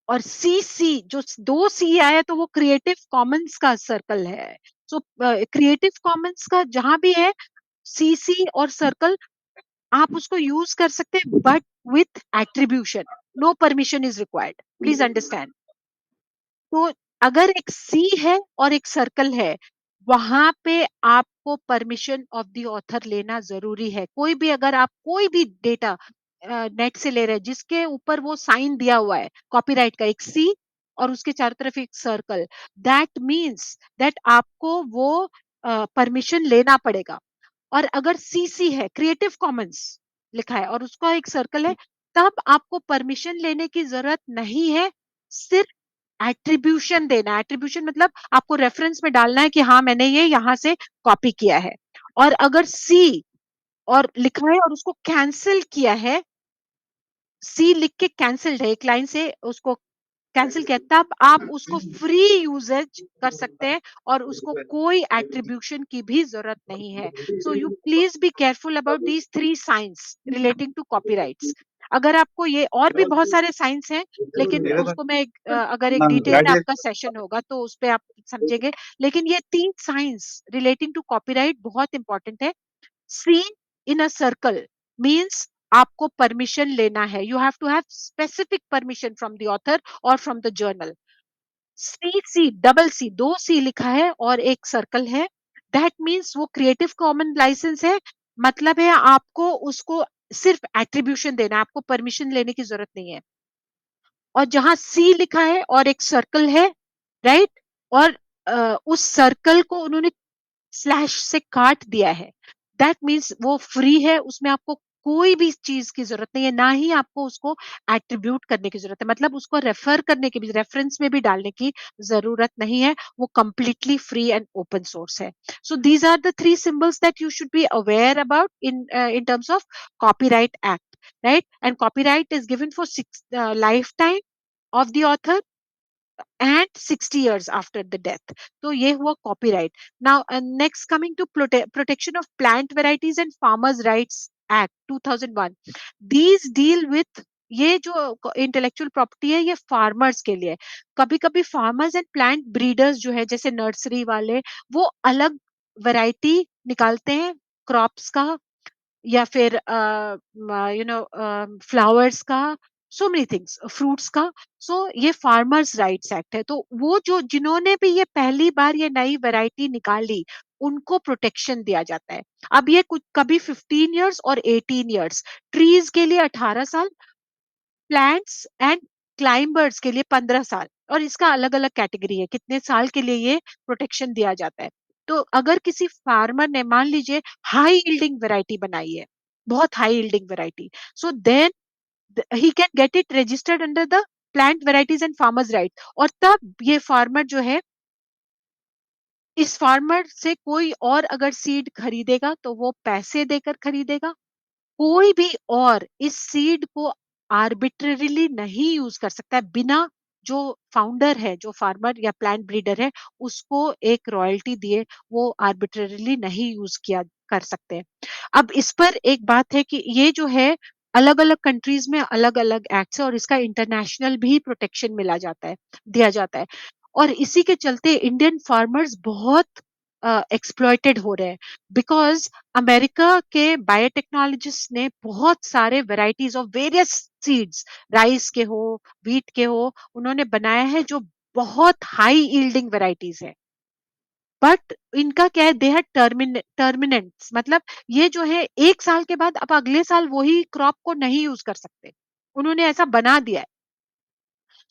और सी सी जो दो सी आया तो वो क्रिएटिव कॉमन्स का सर्कल है. सो क्रिएटिव कॉमन्स का जहां भी है सी सी और सर्कल, आप उसको यूज कर सकते हैं but with attribution. No permission is required, please understand. तो अगर एक सी है और एक सर्कल है, वहां पे आपको परमिशन ऑफ द ऑथर लेना जरूरी है. कोई भी अगर आप कोई भी डेटा नेट से ले रहे हैं जिसके ऊपर वो साइन दिया हुआ है कॉपीराइट का, एक सी और उसके चारों तरफ एक सर्कल, दैट मीन्स दैट आपको वो परमिशन लेना पड़ेगा. और अगर सीसी है, क्रिएटिव कॉमन्स लिखा है और उसका एक सर्कल है, तब आपको परमिशन लेने की जरूरत नहीं है. सिर्फ एट्रीब्यूशन देना है. एट्रीब्यूशन मतलब आपको रेफरेंस में डालना है कि हाँ मैंने ये यहाँ से कॉपी किया है. और अगर सी और लिखा है और उसको कैंसिल किया है, सी लिख के कैंसिल्ड है, एक लाइन से उसको कैंसिल किया, तब आप उसको फ्री यूजेज कर सकते हैं और उसको कोई एट्रीब्यूशन की भी जरूरत नहीं है. So you please be careful about these three signs relating to copyrights. अगर आपको ये और भी बहुत सारे साइंस हैं, लेकिन उसको मैं अगर एक डिटेल्ड आपका सेशन होगा तो उस पे आप समझेंगे. लेकिन ये तीन साइंस रिलेटिंग टू कॉपीराइट बहुत इंपॉर्टेंट है. C in a circle means आपको परमिशन लेना है. You have to have specific permission from the author और from the journal. C C double C, दो सी लिखा है और एक सर्कल है, दैट मीन्स वो क्रिएटिव कॉमन लाइसेंस है. मतलब है आपको उसको सिर्फ एट्रीब्यूशन देना है, आपको परमिशन लेने की जरूरत नहीं है. और जहां सी लिखा है और एक सर्कल है, राइट, और उस सर्कल को उन्होंने स्लैश से काट दिया है, दैट मीन्स वो फ्री है, उसमें आपको कोई भी चीज की जरूरत नहीं है, ना ही आपको उसको एट्रीब्यूट करने की जरूरत है, मतलब उसको रेफर करने की भी, रेफरेंस में भी डालने की जरूरत नहीं है। वो completely free and open source है। So these are the three symbols that you should be aware about in terms of copyright act, right? And copyright is given for six lifetime of the author and 60 years after the death. तो ये हुआ copyright. Now next coming to protection of plant varieties and farmers rights act 2001. These deal with, ये जो intellectual property है ये farmers के लिए। कभी कभी फार्मर्स एंड प्लांट ब्रीडर्स जो है, जैसे नर्सरी वाले, वो अलग वैरायटी निकालते हैं क्रॉप्स का, या फिर फ्लावर्स का, सो मेनी थिंग्स, फ्रूट्स का। सो ये फार्मर्स राइट्स एक्ट है। तो वो जो जिन्होंने भी ये पहली बार ये नई वैरायटी निकाली, उनको प्रोटेक्शन दिया जाता है। अब ये कुछ कभी 15 इयर्स और 18 इयर्स, ट्रीज के लिए 18 साल, प्लांट्स एंड क्लाइंबर्स के लिए 15 साल, और इसका अलग अलग कैटेगरी है कितने साल के लिए ये प्रोटेक्शन दिया जाता है। तो अगर किसी फार्मर ने मान लीजिए हाई यील्डिंग वैरायटी बनाई है, बहुत high yielding variety, so then he can get it registered under the plant varieties and farmers right. और तब ये फार्मर जो है, इस फार्मर से कोई और अगर सीड खरीदेगा तो वो पैसे देकर खरीदेगा। कोई भी और इस सीड को आर्बिट्ररीली नहीं यूज कर सकता है बिना, जो फाउंडर है, जो फार्मर या प्लांट ब्रीडर है, उसको एक रॉयल्टी दिए वो आर्बिट्ररीली नहीं यूज किया कर सकते। अब इस पर एक बात है कि ये जो है अलग अलग कंट्रीज में अलग अलग एक्ट्स है, और इसका इंटरनेशनल भी प्रोटेक्शन मिला जाता है, दिया जाता है। और इसी के चलते इंडियन फार्मर्स बहुत एक्सप्लॉइटेड हो रहे हैं, बिकॉज अमेरिका के बायोटेक्नोलॉजिस्ट ने बहुत सारे varieties of various seeds, rice के हो, व्हीट के हो, उन्होंने बनाया है जो बहुत हाई यील्डिंग वेराइटीज है। बट इनका क्या है, दे हैव टर्मिनेंट्स, मतलब ये जो है 1 साल के बाद आप अगले साल वही क्रॉप को नहीं यूज कर सकते, उन्होंने ऐसा बना दिया है।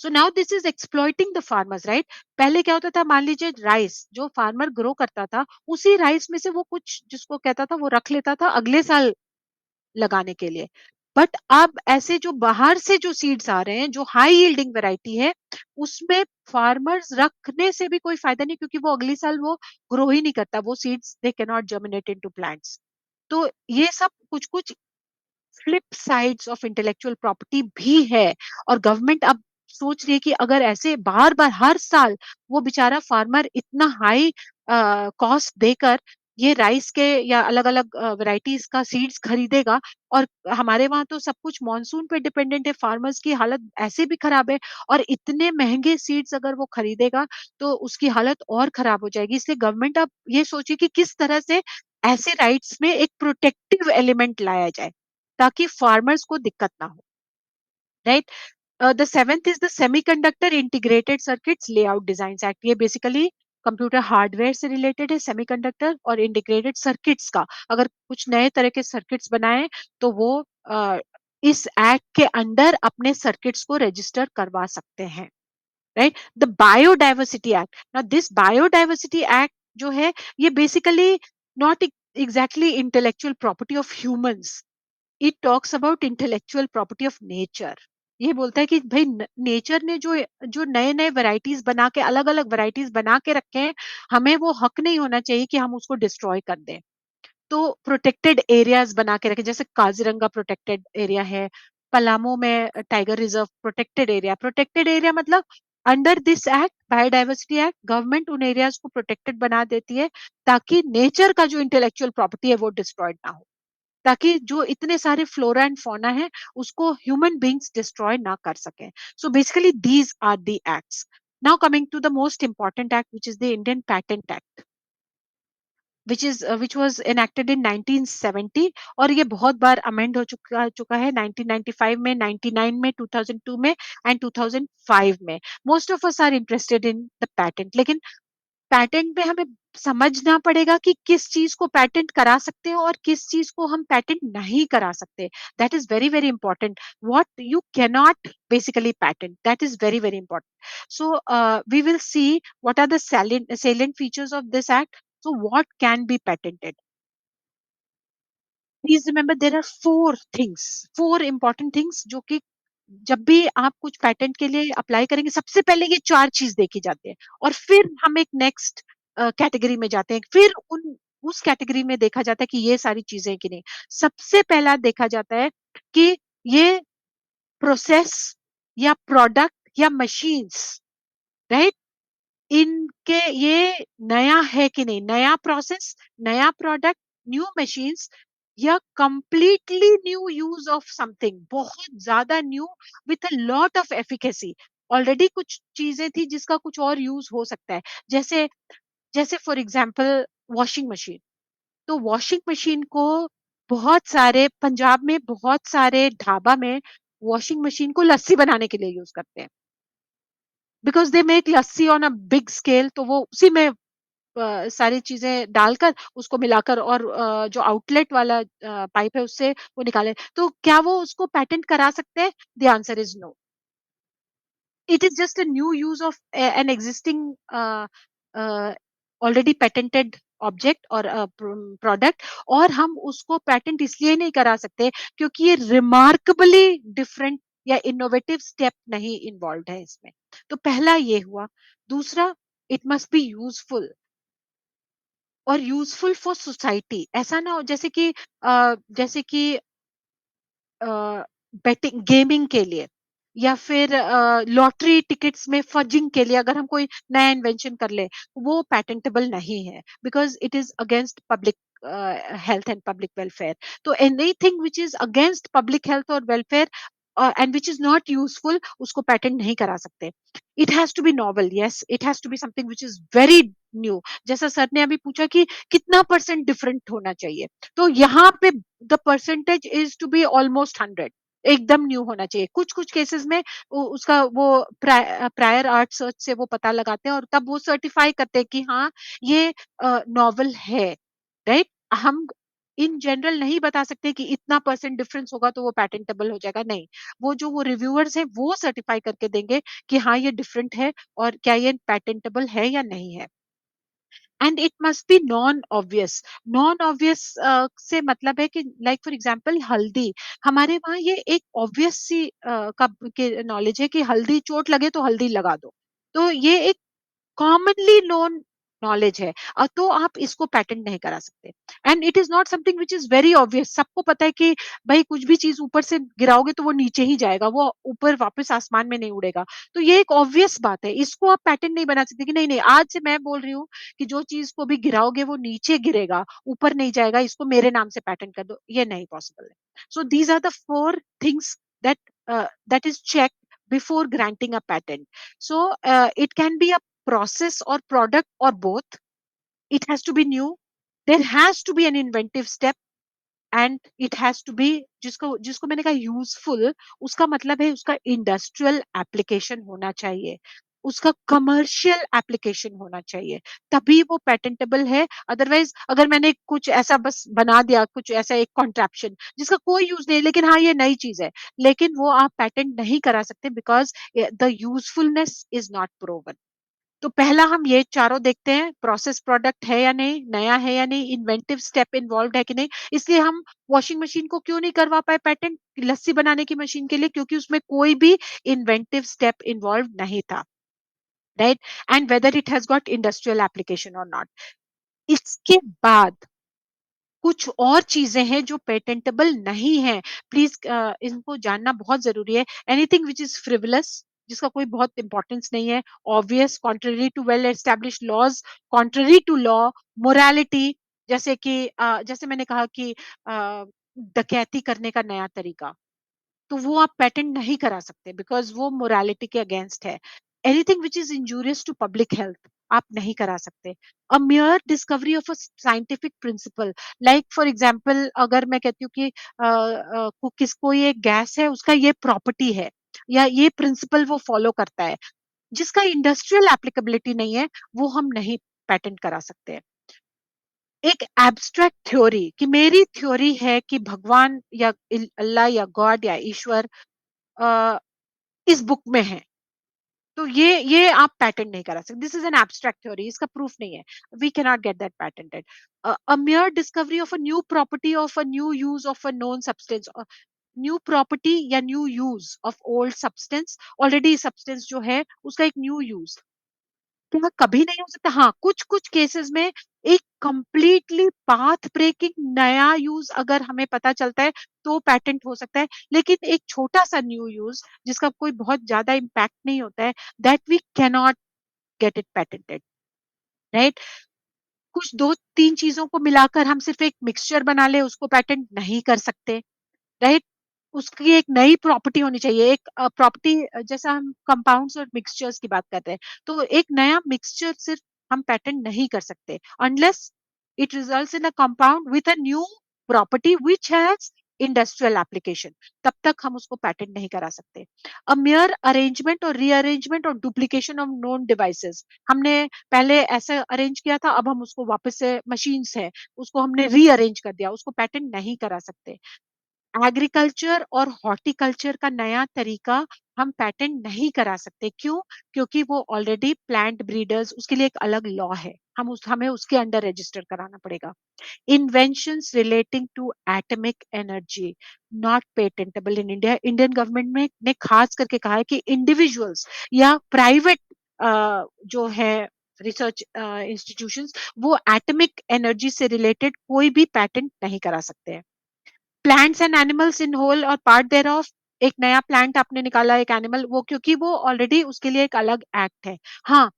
So now this is exploiting the farmers, right? पहले क्या होता था, मान लीजिए राइस जो फार्मर ग्रो करता था, उसी राइस में से वो कुछ जिसको कहता था वो रख लेता था अगले साल लगाने के लिए। बट अब ऐसे जो बाहर से जो सीड्स आ रहे हैं, जो हाई यील्डिंग वैरायटी है, उसमें फार्मर्स रखने से भी कोई फायदा नहीं, क्योंकि वो अगली साल वो ग्रो ही नहीं करता, वो seeds they can not germinate into plants. तो ये सब कुछ कुछ flip sides of intellectual property भी है। और गवर्नमेंट अब सोच रही है कि अगर ऐसे बार बार हर साल वो बेचारा फार्मर इतना हाई कॉस्ट देकर ये राइस के या अलग अलग वैरायटीज का सीड्स खरीदेगा, और हमारे वहां तो सब कुछ मॉनसून पे डिपेंडेंट है, फार्मर्स की हालत ऐसे भी खराब है, और इतने महंगे सीड्स अगर वो खरीदेगा तो उसकी हालत और खराब हो जाएगी। इसलिए गवर्नमेंट अब ये सोचे कि किस तरह से ऐसे राइट्स में एक प्रोटेक्टिव एलिमेंट लाया जाए ताकि फार्मर्स को दिक्कत ना हो, right? The seventh is the semiconductor integrated circuits layout design act. ये बेसिकली कंप्यूटर हार्डवेयर से रिलेटेड है, सेमीकंडक्टर और इंटीग्रेटेड सर्किट्स का। अगर कुछ नए तरह के सर्किट्स बनाए तो वो इस एक्ट के अंडर अपने सर्किट्स को रजिस्टर करवा सकते हैं, right? The biodiversity act, now this biodiversity act जो है, ये basically not exactly intellectual property of humans, it talks about intellectual property of nature. ये बोलता है कि भाई नेचर ने जो जो नए नए वैरायटीज बना के, अलग अलग वैरायटीज बना के रखे हैं, हमें वो हक नहीं होना चाहिए कि हम उसको डिस्ट्रॉय कर दें। तो प्रोटेक्टेड एरियाज बना के रखे, जैसे काजीरंगा प्रोटेक्टेड एरिया है, पलामू में tiger reserve protected area. Protected area मतलब under this act, biodiversity act, government उन एरियाज को प्रोटेक्टेड बना देती है ताकि नेचर का जो इंटेलेक्चुअल प्रॉपर्टी है वो डिस्ट्रॉयड ना हो, ताकि जो इतने सारे फ्लोरा एंड फौना है उसको ह्यूमन बींग्स डिस्ट्रॉय ना कर सके। So basically these are the acts. Now coming to the most important act, which is the Indian patent act, which was enacted in 1970, और ये बहुत बार अमेंड हो चुका है 1995 में, 99 में, 2002 में एंड 2005 में। Most of us are interested in the patent, लेकिन पैटेंट में हमें समझना पड़ेगा कि किस चीज को पैटेंट करा सकते हैं और किस चीज को हम पैटेंट नहीं करा सकते। That is very very important. What you cannot basically patent, that is very very important. So we will see what are the salient features of this act. So what can be patented? Please remember there are four important things जो कि जब भी आप कुछ patent के लिए apply करेंगे सबसे पहले ये चार चीज देखी जाती है, और फिर हम एक नेक्स्ट कैटेगरी में जाते हैं, फिर उन उस कैटेगरी में देखा जाता है कि ये सारी चीजें कि नहीं। सबसे पहला देखा जाता है कि ये प्रोसेस या प्रोडक्ट या मशीन्स, राइट, इनके ये नया है कि नहीं, नया प्रोसेस, नया प्रोडक्ट, न्यू मशीन्स, या completely new use of something, बहुत ज्यादा new with a lot of efficacy. Already कुछ चीजें थी जिसका कुछ और यूज हो सकता है, जैसे जैसे फॉर एग्जांपल वॉशिंग मशीन। तो वॉशिंग मशीन को बहुत सारे पंजाब में बहुत सारे ढाबा में वॉशिंग मशीन को लस्सी बनाने के लिए यूज करते हैं, because they make lassi on a big scale. तो वो उसी में सारी चीजें डालकर उसको मिलाकर और जो आउटलेट वाला पाइप है उससे वो निकाले। तो क्या वो उसको पेटेंट करा सकते हैं? The answer is no. It is just a new use of an existing already patented object और प्रोडक्ट, और हम उसको पेटेंट इसलिए नहीं करा सकते क्योंकि ये रिमार्केबली डिफरेंट या इनोवेटिव स्टेप नहीं इन्वॉल्व है इसमें। तो पहला ये हुआ। दूसरा, इट मस्ट बी यूजफुल, और यूजफुल फॉर सोसाइटी। ऐसा ना हो जैसे कि बेटिंग गेमिंग के लिए, या फिर लॉटरी टिकट्स में फजिंग के लिए अगर हम कोई नया इन्वेंशन कर ले, वो पैटेंटेबल नहीं है, because it is against public health and public welfare. तो anything which is against public health और welfare and which is not useful, उसको पैटेंट नहीं करा सकते। It has to be novel, yes, it has to be something which is very new. जैसा sir ने अभी पूछा कि कितना परसेंट डिफरेंट होना चाहिए, तो यहाँ पे the percentage is to be almost 100, एकदम न्यू होना चाहिए। कुछ कुछ केसेस में उसका वो प्रायर आर्ट सर्च से वो पता लगाते हैं और तब वो सर्टिफाई करते हैं कि हाँ ये नॉवल है, राइट। हम इन जनरल नहीं बता सकते कि इतना परसेंट डिफरेंस होगा तो वो पैटेंटेबल हो जाएगा, नहीं। वो रिव्यूअर्स हैं वो सर्टिफाई करके देंगे कि हाँ ये डिफरेंट है और क्या ये पैटेंटेबल है या नहीं है। And it must be non obvious. Non obvious से मतलब है कि लाइक फॉर एग्जांपल हल्दी, हमारे वहाँ ये एक ऑब्वियस सी के नॉलेज है कि हल्दी, चोट लगे तो हल्दी लगा दो। तो ये एक कॉमनली नोन नॉलेज है, तो आप इसको पैटेंट नहीं करा सकते। And it is not something which is very obvious, सबको पता है कि भाई कुछ भी चीज ऊपर से गिराओगे तो वो नीचे ही जाएगा, वो ऊपर वापस आसमान में नहीं उड़ेगा। तो ये एक ऑब्वियस बात है, इसको आप पैटेंट नहीं बना सकते कि नहीं नहीं आज से मैं बोल रही हूँ कि जो चीज को भी गिराओगे वो नीचे गिरेगा, ऊपर नहीं जाएगा, इसको मेरे नाम से पैटेंट कर दो, ये नहीं पॉसिबल है। So these are the four things that that is check before granting a patent. So it can be a process or product or both. It has to be new. There has to be an inventive step, and it has to be, जिसको जिसको मैंने कहा useful, उसका मतलब है उसका industrial application होना चाहिए, उसका कमर्शियल एप्लीकेशन होना चाहिए, तभी वो पेटेंटेबल है। अदरवाइज अगर मैंने कुछ ऐसा बस बना दिया, कुछ ऐसा एक कॉन्ट्रैप्शन जिसका कोई यूज नहीं, लेकिन हाँ ये नई चीज है, लेकिन वो आप पेटेंट नहीं करा सकते because the usefulness is not proven. तो पहला हम ये चारों देखते हैं, प्रोसेस प्रोडक्ट है या नहीं, नया है या नहीं, इन्वेंटिव स्टेप इन्वॉल्व है कि नहीं। इसलिए हम वॉशिंग मशीन को क्यों नहीं करवा पाए पेटेंट, लस्सी बनाने की मशीन के लिए, क्योंकि उसमें कोई भी इन्वेंटिव स्टेप इन्वॉल्व नहीं था, right. And whether it has got industrial application और नॉट। इसके बाद कुछ और चीजें हैं जो पेटेंटेबल नहीं है, प्लीज इनको जानना बहुत जरूरी है। एनीथिंग विच इज फ्रिवलस, जिसका कोई बहुत इंपॉर्टेंस नहीं है, obvious, contrary to well establish laws, contrary to law, morality, जैसे कि जैसे मैंने कहा कि डकैती करने का नया तरीका, तो वो आप पेटेंट नहीं करा सकते बिकॉज वो मोरालिटी के अगेंस्ट है। Anything which is injurious to public health आप नहीं करा सकते। A mere discovery of a scientific principle, like for example अगर मैं कहती हूँ कि किसको ये गैस है उसका ये प्रॉपर्टी है या ये प्रिंसिपल वो फॉलो करता है, जिसका इंडस्ट्रियल एप्लीकेबिलिटी नहीं है, वो हम नहीं पेटेंट करा सकते हैं। एक एब्स्ट्रैक्ट थ्योरी कि मेरी थ्योरी है कि भगवान या अल्लाह या गॉड या ईश्वर अ, इस बुक में है, तो ये आप पैटेंट नहीं करा सकते। This is an abstract theory, इसका प्रूफ नहीं है। We can not get that patented. A mere discovery of a new property of a new use of a known substance, new property या new use of old substance, already substance जो है उसका एक new use, क्या कभी नहीं हो सकता? हाँ, कुछ-कुछ केसेस में एक कंप्लीटली पाथ ब्रेकिंग नया यूज़ अगर हमें पता चलता है, तो पैटेंट हो सकता है। लेकिन एक छोटा-सा न्यू यूज़ जिसका कोई बहुत ज़्यादा इम्पैक्ट नहीं होता है, that we can not get it patented, right? कुछ 2-3 चीज़ों को मिलाकर हम सिर्फ़ एक मिक्सचर बना लें, उसको पैटेंट नहीं कर सकते, राइट? उसकी एक नई प्रॉपर्टी होनी चाहिए। एक प्रॉपर्टी, जैसा हम कंपाउंड्स और मिक्सचर्स की बात कर रहे हैं, तो एक नया मिक्सचर सिर्फ हम पैटेंट नहीं कर सकते unless it results in a compound with a new property which has industrial application, तब तक हम उसको पैटेंट नहीं करा सकते। अ मेयर अरेंजमेंट और रीअरेंजमेंट और डुप्लीकेशन ऑफ नोन डिवाइसेस, हमने पहले ऐसा अरेंज किया था, अब हम उसको वापस से मशीन्स है, उसको हमने रीअरेंज कर दिया, उसको पैटेंट नहीं करा सकते। एग्रीकल्चर और हॉर्टिकल्चर का नया तरीका हम पैटेंट नहीं करा सकते, क्यों? क्योंकि वो ऑलरेडी प्लांट ब्रीडर्स, उसके लिए एक अलग लॉ है, हमें उसके अंडर रजिस्टर कराना पड़ेगा। Inventions relating to atomic energy not patentable in India. Indian government में ने खास करके कहा है कि इंडिविजुअल्स या प्राइवेट जो है रिसर्च इंस्टीट्यूशंस, वो एटॉमिक एनर्जी से रिलेटेड कोई भी पैटेंट नहीं करा सकते हैं। Plants and animals in whole or part thereof, एक नया प्लांट आपने निकाला, एक एनिमल, वो क्योंकि वो ऑलरेडी उसके लिए एक अलग एक्ट है। हाँ,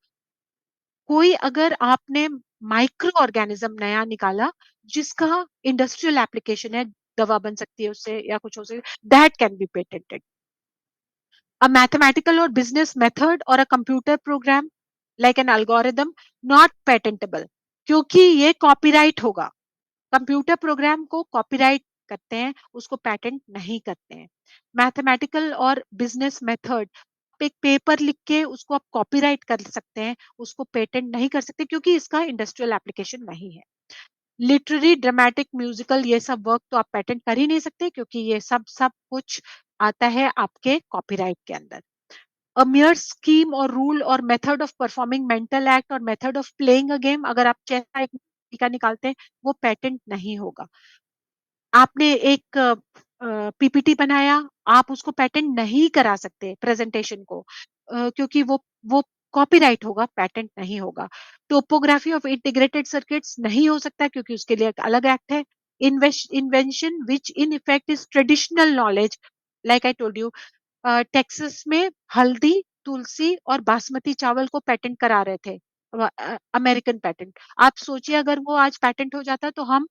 कोई अगर आपने माइक्रो ऑर्गेनिज्म नया निकाला जिसका इंडस्ट्रियल एप्लीकेशन है, दवा बन सकती है उससे या कुछ हो सकता है, that can be patented. A mathematical और बिजनेस मेथड और a computer program like an algorithm not patentable, क्योंकि ये कॉपीराइट होगा। कंप्यूटर प्रोग्राम को कॉपीराइट करते हैं, उसको पैटेंट नहीं करते हैं। मैथमेटिकल और बिजनेस मेथड, आप एक पेपर लिख के उसको आप कॉपीराइट कर सकते हैं, उसको पेटेंट नहीं कर सकते क्योंकि इसका इंडस्ट्रियल एप्लीकेशन नहीं है। लिटरेरी, ड्रामेटिक, म्यूजिकल, ये सब वर्क तो आप पेटेंट कर ही नहीं सकते क्योंकि ये सब सब कुछ आता है आपके कॉपीराइट के अंदर। अ mere scheme और रूल और method of performing mental act और method of playing a game, अगर आप चेस का एक तरीका निकालते हैं, वो पेटेंट नहीं होगा। आपने एक पीपीटी बनाया, आप उसको पेटेंट नहीं करा सकते प्रेजेंटेशन को, क्योंकि वो कॉपीराइट होगा, पैटेंट नहीं होगा। टोपोग्राफी ऑफ इंटीग्रेटेड सर्किट्स नहीं हो सकता क्योंकि उसके लिए एक अलग एक्ट है। Invention which in effect is traditional knowledge, like I told you, Texas में हल्दी, तुलसी और बासमती चावल को पेटेंट करा रहे थे, अमेरिकन पेटेंट। आप सोचिए अगर वो आज पेटेंट हो जाता तो हम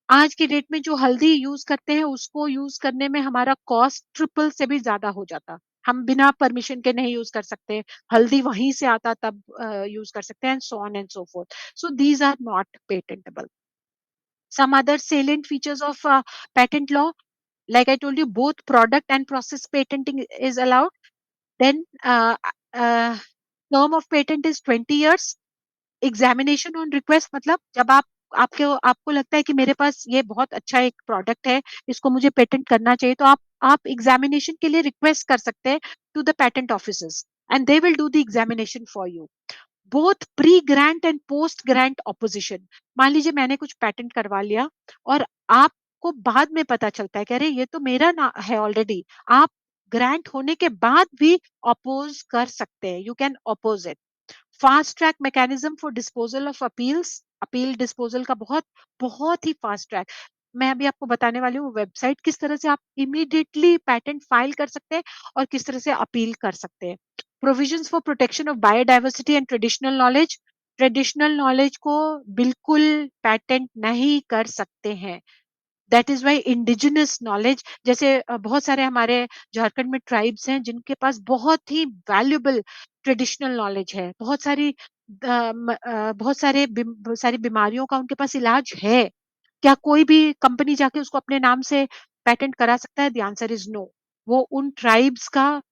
आज की डेट में जो हल्दी यूज करते हैं उसको यूज करने में हमारा कॉस्ट ट्रिपल से भी ज्यादा हो जाता। हम बिना परमिशन के नहीं यूज कर सकते, हल्दी वहीं से आता तब यूज कर सकते हैं, so on and so forth. So these are not patentable. some other salient features of patent law, like I told you, both product and process patenting is allowed. Then uh, term of patent is 20 years. Examination on request, मतलब जब आपके आपको लगता है कि मेरे पास ये बहुत अच्छा एक प्रोडक्ट है, इसको मुझे पेटेंट करना चाहिए, तो आप एग्जामिनेशन के लिए रिक्वेस्ट कर सकते हैं to the patent officers and they will do the examination for you. Both pre grant and post grant opposition, मान लीजिए मैंने कुछ पेटेंट करवा लिया और आपको बाद में पता चलता है कि अरे ये तो मेरा ना है ऑलरेडी, आप ग्रांट होने के बाद भी अपोज कर सकते हैं, you can oppose it. Fast track mechanism for disposal of appeals, appeal disposal का बहुत बहुत ही फास्ट ट्रैक, मैं अभी आपको बताने वाली हूँ वेबसाइट किस तरह से आप इमीडिएटली पैटेंट फाइल कर सकते हैं और किस तरह से अपील कर सकते हैं। Provisions for protection of biodiversity and traditional knowledge, traditional knowledge को बिल्कुल पैटेंट नहीं कर सकते हैं। That is why indigenous knowledge, जैसे बहुत सारे हमारे झारखंड में ट्राइब्स हैं जिनके पास बहुत ही वैल्यूबल ट्रेडिशनल नॉलेज है, बहुत सारी बीमारियों का उनके पास इलाज है। क्या कोई भी कंपनी जाके उसको अपने नाम से पैटेंट करा सकता है? The answer is no. वो उन ट्राइब्स का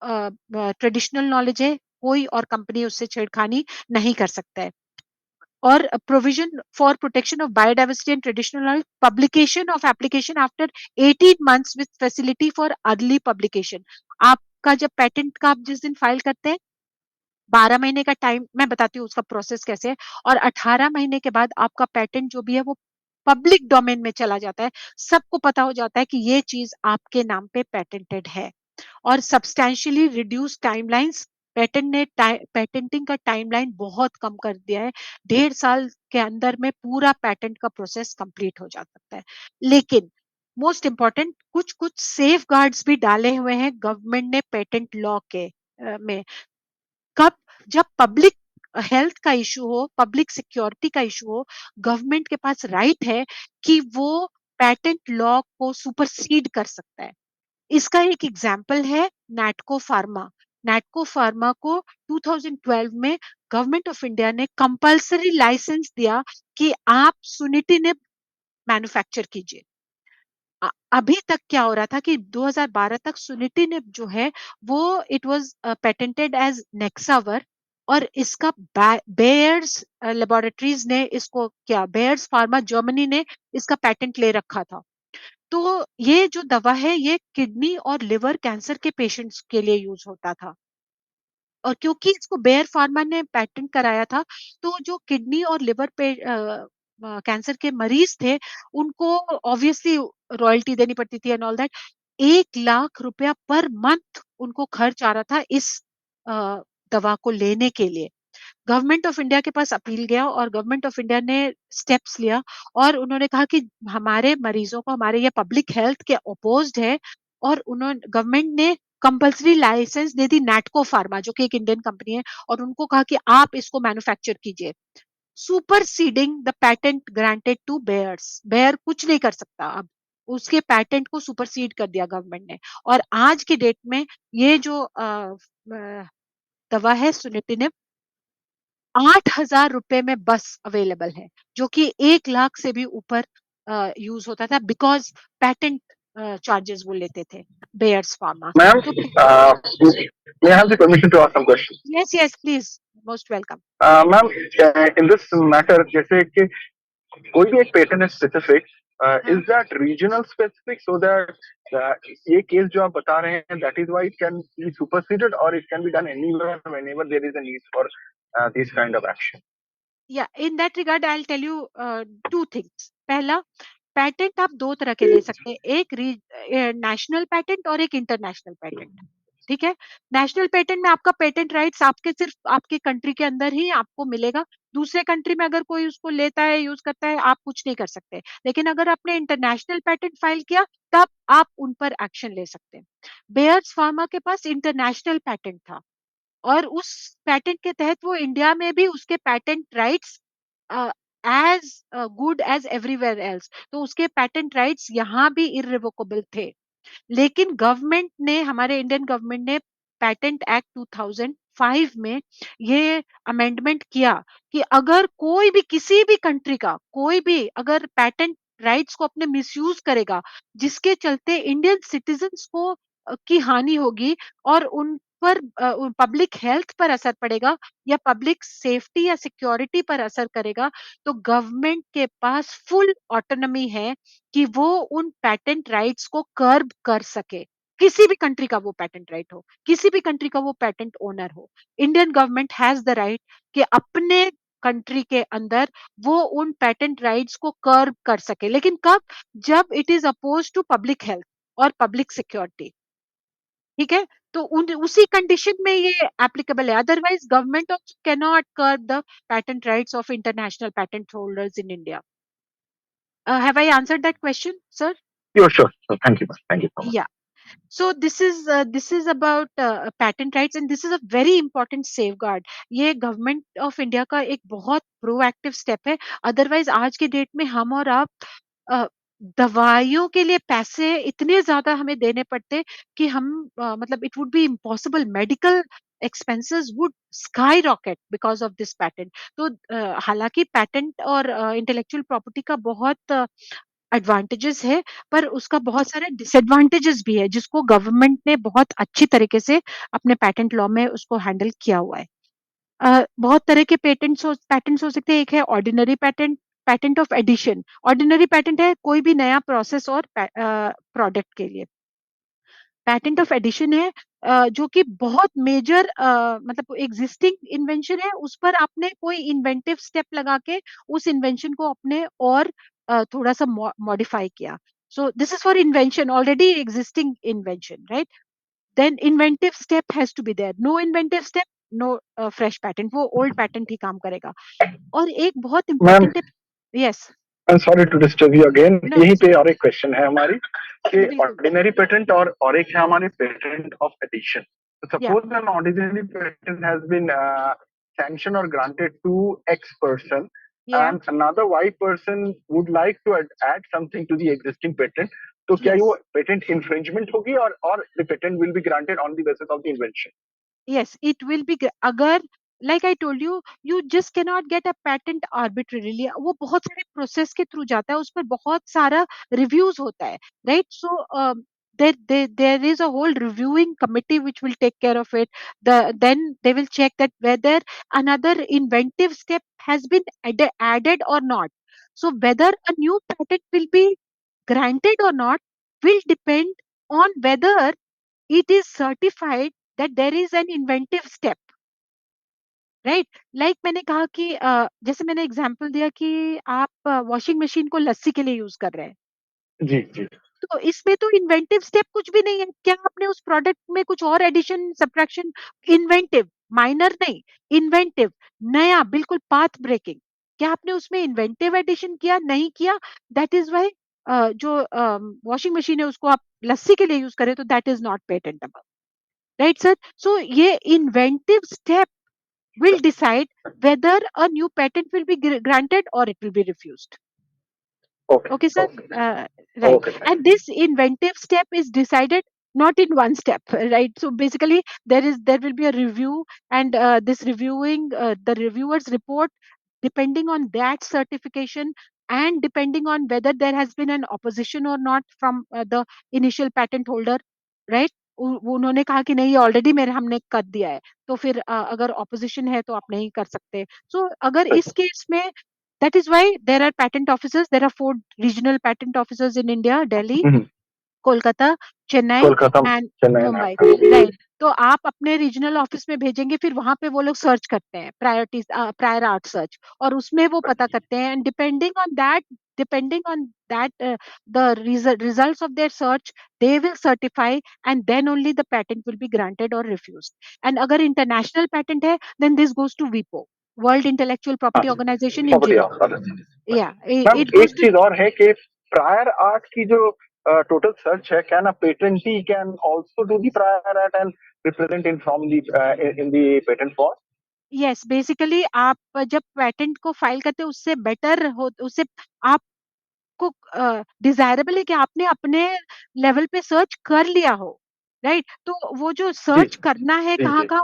ट्रेडिशनल नॉलेज है, कोई और कंपनी उससे छेड़खानी नहीं कर सकता है। और provision for protection of biodiversity and traditional knowledge, publication of application after 18 months with facility for early publication. आपका जब पेटेंट का आप जिस दिन फाइल करते हैं 12 महीने का टाइम, मैं बताती हूँ उसका प्रोसेस कैसे है, और 18 महीने के बाद आपका पेटेंट जो भी है वो पब्लिक डोमेन में चला जाता है। सबको पता हो जाता है कि ये चीज आपके नाम पे पेटेंटेड है। और सब्सटैंशियली रिड्यूस टाइमलाइंस, पेटेंटिंग का टाइमलाइन बहुत कम कर दिया है। 1.5 साल के अंदर में पूरा पेटेंट का प्रोसेस कंप्लीट हो जा सकता है। लेकिन मोस्ट इंपॉर्टेंट, कुछ कुछ सेफ गार्ड्स भी डाले हुए हैं गवर्नमेंट ने पेटेंट लॉ के में। कब? जब पब्लिक हेल्थ का इशू हो, पब्लिक सिक्योरिटी का इशू हो, गवर्नमेंट के पास राइट है कि वो पेटेंट लॉ को सुपरसीड कर सकता है। इसका एक एग्जाम्पल है नैटको फार्मा। नैटको फार्मा को 2012 में गवर्नमेंट ऑफ इंडिया ने कंपल्सरी लाइसेंस दिया कि आप सुनिटिनिब मैन्युफैक्चर कीजिए। अभी तक क्या हो रहा था कि 2012 तक सुनिटिनिब जो है वो इट वाज पेटेंटेड एज नेक्सावर, और इसका बेयर्स लेबोरेटरीज ने इसको क्या, बेयर्स फार्मा जर्मनी ने इसका पेटेंट ले रखा था। तो ये जो दवा है ये किडनी और लिवर कैंसर के पेशेंट्स के लिए यूज होता था। और क्योंकि इसको बेयर फार्मा ने पेटेंट कराया था, तो जो किडनी और लिवर पे कैंसर के मरीज थे उनको ऑब्वियसली रॉयल्टी देनी पड़ती थी एंड ऑल दैट। 1 लाख रुपया पर मंथ उनको खर्च आ रहा था इस अ, दवा को लेने के लिए। गवर्नमेंट ऑफ इंडिया के पास अपील गया और गवर्नमेंट ऑफ इंडिया ने स्टेप्स लिया, और उन्होंने कहा कि हमारे मरीजों को, हमारे ये पब्लिक हेल्थ के अपोज्ड है, और उन्होंने गवर्नमेंट ने कंपल्सरी लाइसेंस दे दी नैटको फार्मा जो कि एक इंडियन कंपनी है, और उनको कहा कि आप इसको मैन्युफैक्चर कीजिए, superseding the patent granted to Bayers. Bayer कुछ नहीं कर सकता अब, उसके पेटेंट को सुपरसीड कर दिया गवर्नमेंट ने। और आज की डेट में ये जो दवा है सुनिटिनिब 8,000 रुपए में बस अवेलेबल है, जो कि 1 लाख से भी ऊपर यूज होता था, बिकॉज पैटेंट चार्जेस वो लेते थे बेयर्स फार्मा। Ma'am, तो uh, may I have the permission to ask some questions? Yes yes please, most welcome. Ma'am, in this matter, जैसे कि कोई भी एक पेटेंट है स्पेसिफिक, is हाँ, that regional specific so that ये केस जो आप बता रहे हैं that is why it can be superseded or it can be done anywhere whenever there is a need for this kind of action? या in that regard I will tell you two things. पहला, patent आप दो तरह के ले सकते हैं, एक नेशनल पैटेंट और एक इंटरनेशनल पैटेंट। ठीक है? नेशनल पेटेंट में आपका पेटेंट राइट्स आपके सिर्फ आपके कंट्री के अंदर ही आपको मिलेगा। दूसरे कंट्री में अगर कोई उसको लेता है, यूज करता है, आप कुछ नहीं कर सकते। लेकिन अगर आपने इंटरनेशनल पेटेंट फाइल किया, तब आप उन पर एक्शन ले सकते हैं। बेयर्स फार्मा के पास इंटरनेशनल पेटेंट था, और उस पैटेंट के तहत वो इंडिया में भी उसके patent rights as good as everywhere else, तो उसके पैटेंट राइट्स यहाँ भी इररिवोकेबल थे। लेकिन गवर्नमेंट ने, हमारे इंडियन गवर्नमेंट ने पैटेंट एक्ट 2005 में ये अमेंडमेंट किया कि अगर कोई भी, किसी भी कंट्री का कोई भी अगर पैटेंट राइट्स को अपने मिसयूज करेगा, जिसके चलते इंडियन सिटीजन्स को की हानि होगी, और उन पर पब्लिक हेल्थ पर असर पड़ेगा, या पब्लिक सेफ्टी या सिक्योरिटी पर असर करेगा, तो गवर्नमेंट के पास फुल ऑटोनॉमी है कि वो उन पैटेंट राइट्स को कर्ब कर सके। किसी भी कंट्री का वो पैटेंट राइट हो, किसी भी कंट्री का वो पैटेंट ओनर हो, Indian government has the right कि अपने कंट्री के अंदर वो उन पैटेंट राइट्स को कर्ब कर सके। लेकिन कब? जब it is oppose to public health और पब्लिक सिक्योरिटी। ठीक है? तो उसी कंडीशन में ये एप्लीकेबल है, otherwise government of can not curb the patent rights of international patent holders in India. Have I answered that question sir? Sure, sure. So thank you, ma'am. Thank you so much. Yeah. So this is about patent rights, and this is a very important safeguard. ये government of India का एक बहुत proactive step है। Otherwise आज के date में हम और आप अ, दवाइयों के लिए पैसे इतने ज्यादा हमें देने पड़ते कि हम मतलब it would be impossible, medical expenses would sky rocket because of this patent. तो हालांकि पैटेंट और इंटेलेक्चुअल प्रॉपर्टी का बहुत एडवांटेजेस है, पर उसका बहुत सारे डिसएडवांटेजेस भी है, जिसको गवर्नमेंट ने बहुत अच्छी तरीके से अपने पैटेंट लॉ में उसको हैंडल किया हुआ है। बहुत तरह के पैटेंट्स हो सकते हैं। एक है ordinary patent, patent of addition. Ordinary patent है कोई भी नया प्रोसेस और प्रोडक्ट के लिए। पैटेंट ऑफ एडिशन है जो कि बहुत मेजर मतलब एग्जिस्टिंग इन्वेंशन है, उस पर आपने कोई इन्वेंटिव स्टेप लगा के उस इन्वेंशन को अपने और थोड़ा सा मॉडिफाई किया. So this is for invention, already existing invention, right? Then inventive step has to be there. No inventive step, no fresh patent, वो ओल्ड पैटेंट ही काम करेगा. और एक बहुत मैम, इंपॉर्टेंट है. Yes. Sorry to disturb you again, no, यहीं पे और एक क्वेश्चन है हमारी कि बिल्कुल. ऑर्डिनरी पेटेंट और एक है हमारे patent of addition. Yeah. Suppose an ordinary patent has been sanction or granted to X person yeah. and another Y person would like to add something to the existing patent, तो क्या ये yes. वो patent infringement होगी और the patent will be granted on the basis of the invention? Yes, it will be अगर, like I told you, you just cannot get a patent arbitrarily. वो बहुत सारे प्रोसेस के थ्रू जाता है, उस पर बहुत सारा रिव्यूज होता है, right? So there is a whole reviewing committee which will take care of it. Then they will check that whether another inventive step has been added or not. So whether a new patent will be granted or not will depend on whether it is certified that there is an inventive step, right? Like मैंने कहा कि जैसे मैंने example दिया कि आप washing machine को लस्सी के लिए यूज कर रहे हैं, जी जी. तो इसमें तो इन्वेंटिव स्टेप कुछ भी नहीं है. क्या आपने उस प्रोडक्ट में कुछ और एडिशन सब्ट्रैक्शन? इन्वेंटिव, माइनर नहीं, इन्वेंटिव, नया, बिल्कुल पाथ ब्रेकिंग. क्या आपने उसमें इन्वेंटिव एडिशन किया? नहीं किया. दैट इज वाई जो वॉशिंग मशीन है उसको आप लस्सी के लिए यूज करें तो that is not patentable, right sir? So ये inventive step will decide whether a new patent will be granted or it will be refused. Okay Okay, sir. Okay. Right. Okay, And thank this inventive step is decided not in one step, right? So basically, there will be a review, and this reviewing, the reviewer's report, depending on that certification, and depending on whether there has been an opposition or not from the initial patent holder, right? उन्होंने कहा कि नहीं, already मेरे हमने कर दिया है, तो फिर अगर ऑपोजिशन है तो आप नहीं कर सकते. सो अगर इस केस में, that is why there are patent offices. There are 4 regional patent offices in India: Delhi, you. Kolkata, Chennai Kolkata, and Chennai Mumbai, में. राइट? तो आप अपने रीजनल ऑफिस में भेजेंगे, फिर वहां पे वो लोग सर्च करते हैं, प्रायोरिटी प्रायर आर्ट सर्च, और उसमें वो पता करते हैं, and depending on that the results of their search, they will certify, and then only the patent will be granted or refused. And अगर international patent है, then this goes to WIPO, World Intellectual Property Organization in property Geneva. Of. Yeah, ma'am, it goes एक to. चीज और है कि prior art की जो total search है, can a patentee can also do the prior art and represent in from the in the patent for. Yes, basically आप जब पेटेंट को फाइल करते हैं, उससे बेटर हो, उससे आपको डिजायरेबल है कि आपने अपने लेवल पे सर्च कर लिया हो, राइट? तो वो जो जी सर्च करना है जी कहाँ जी. कहाँ,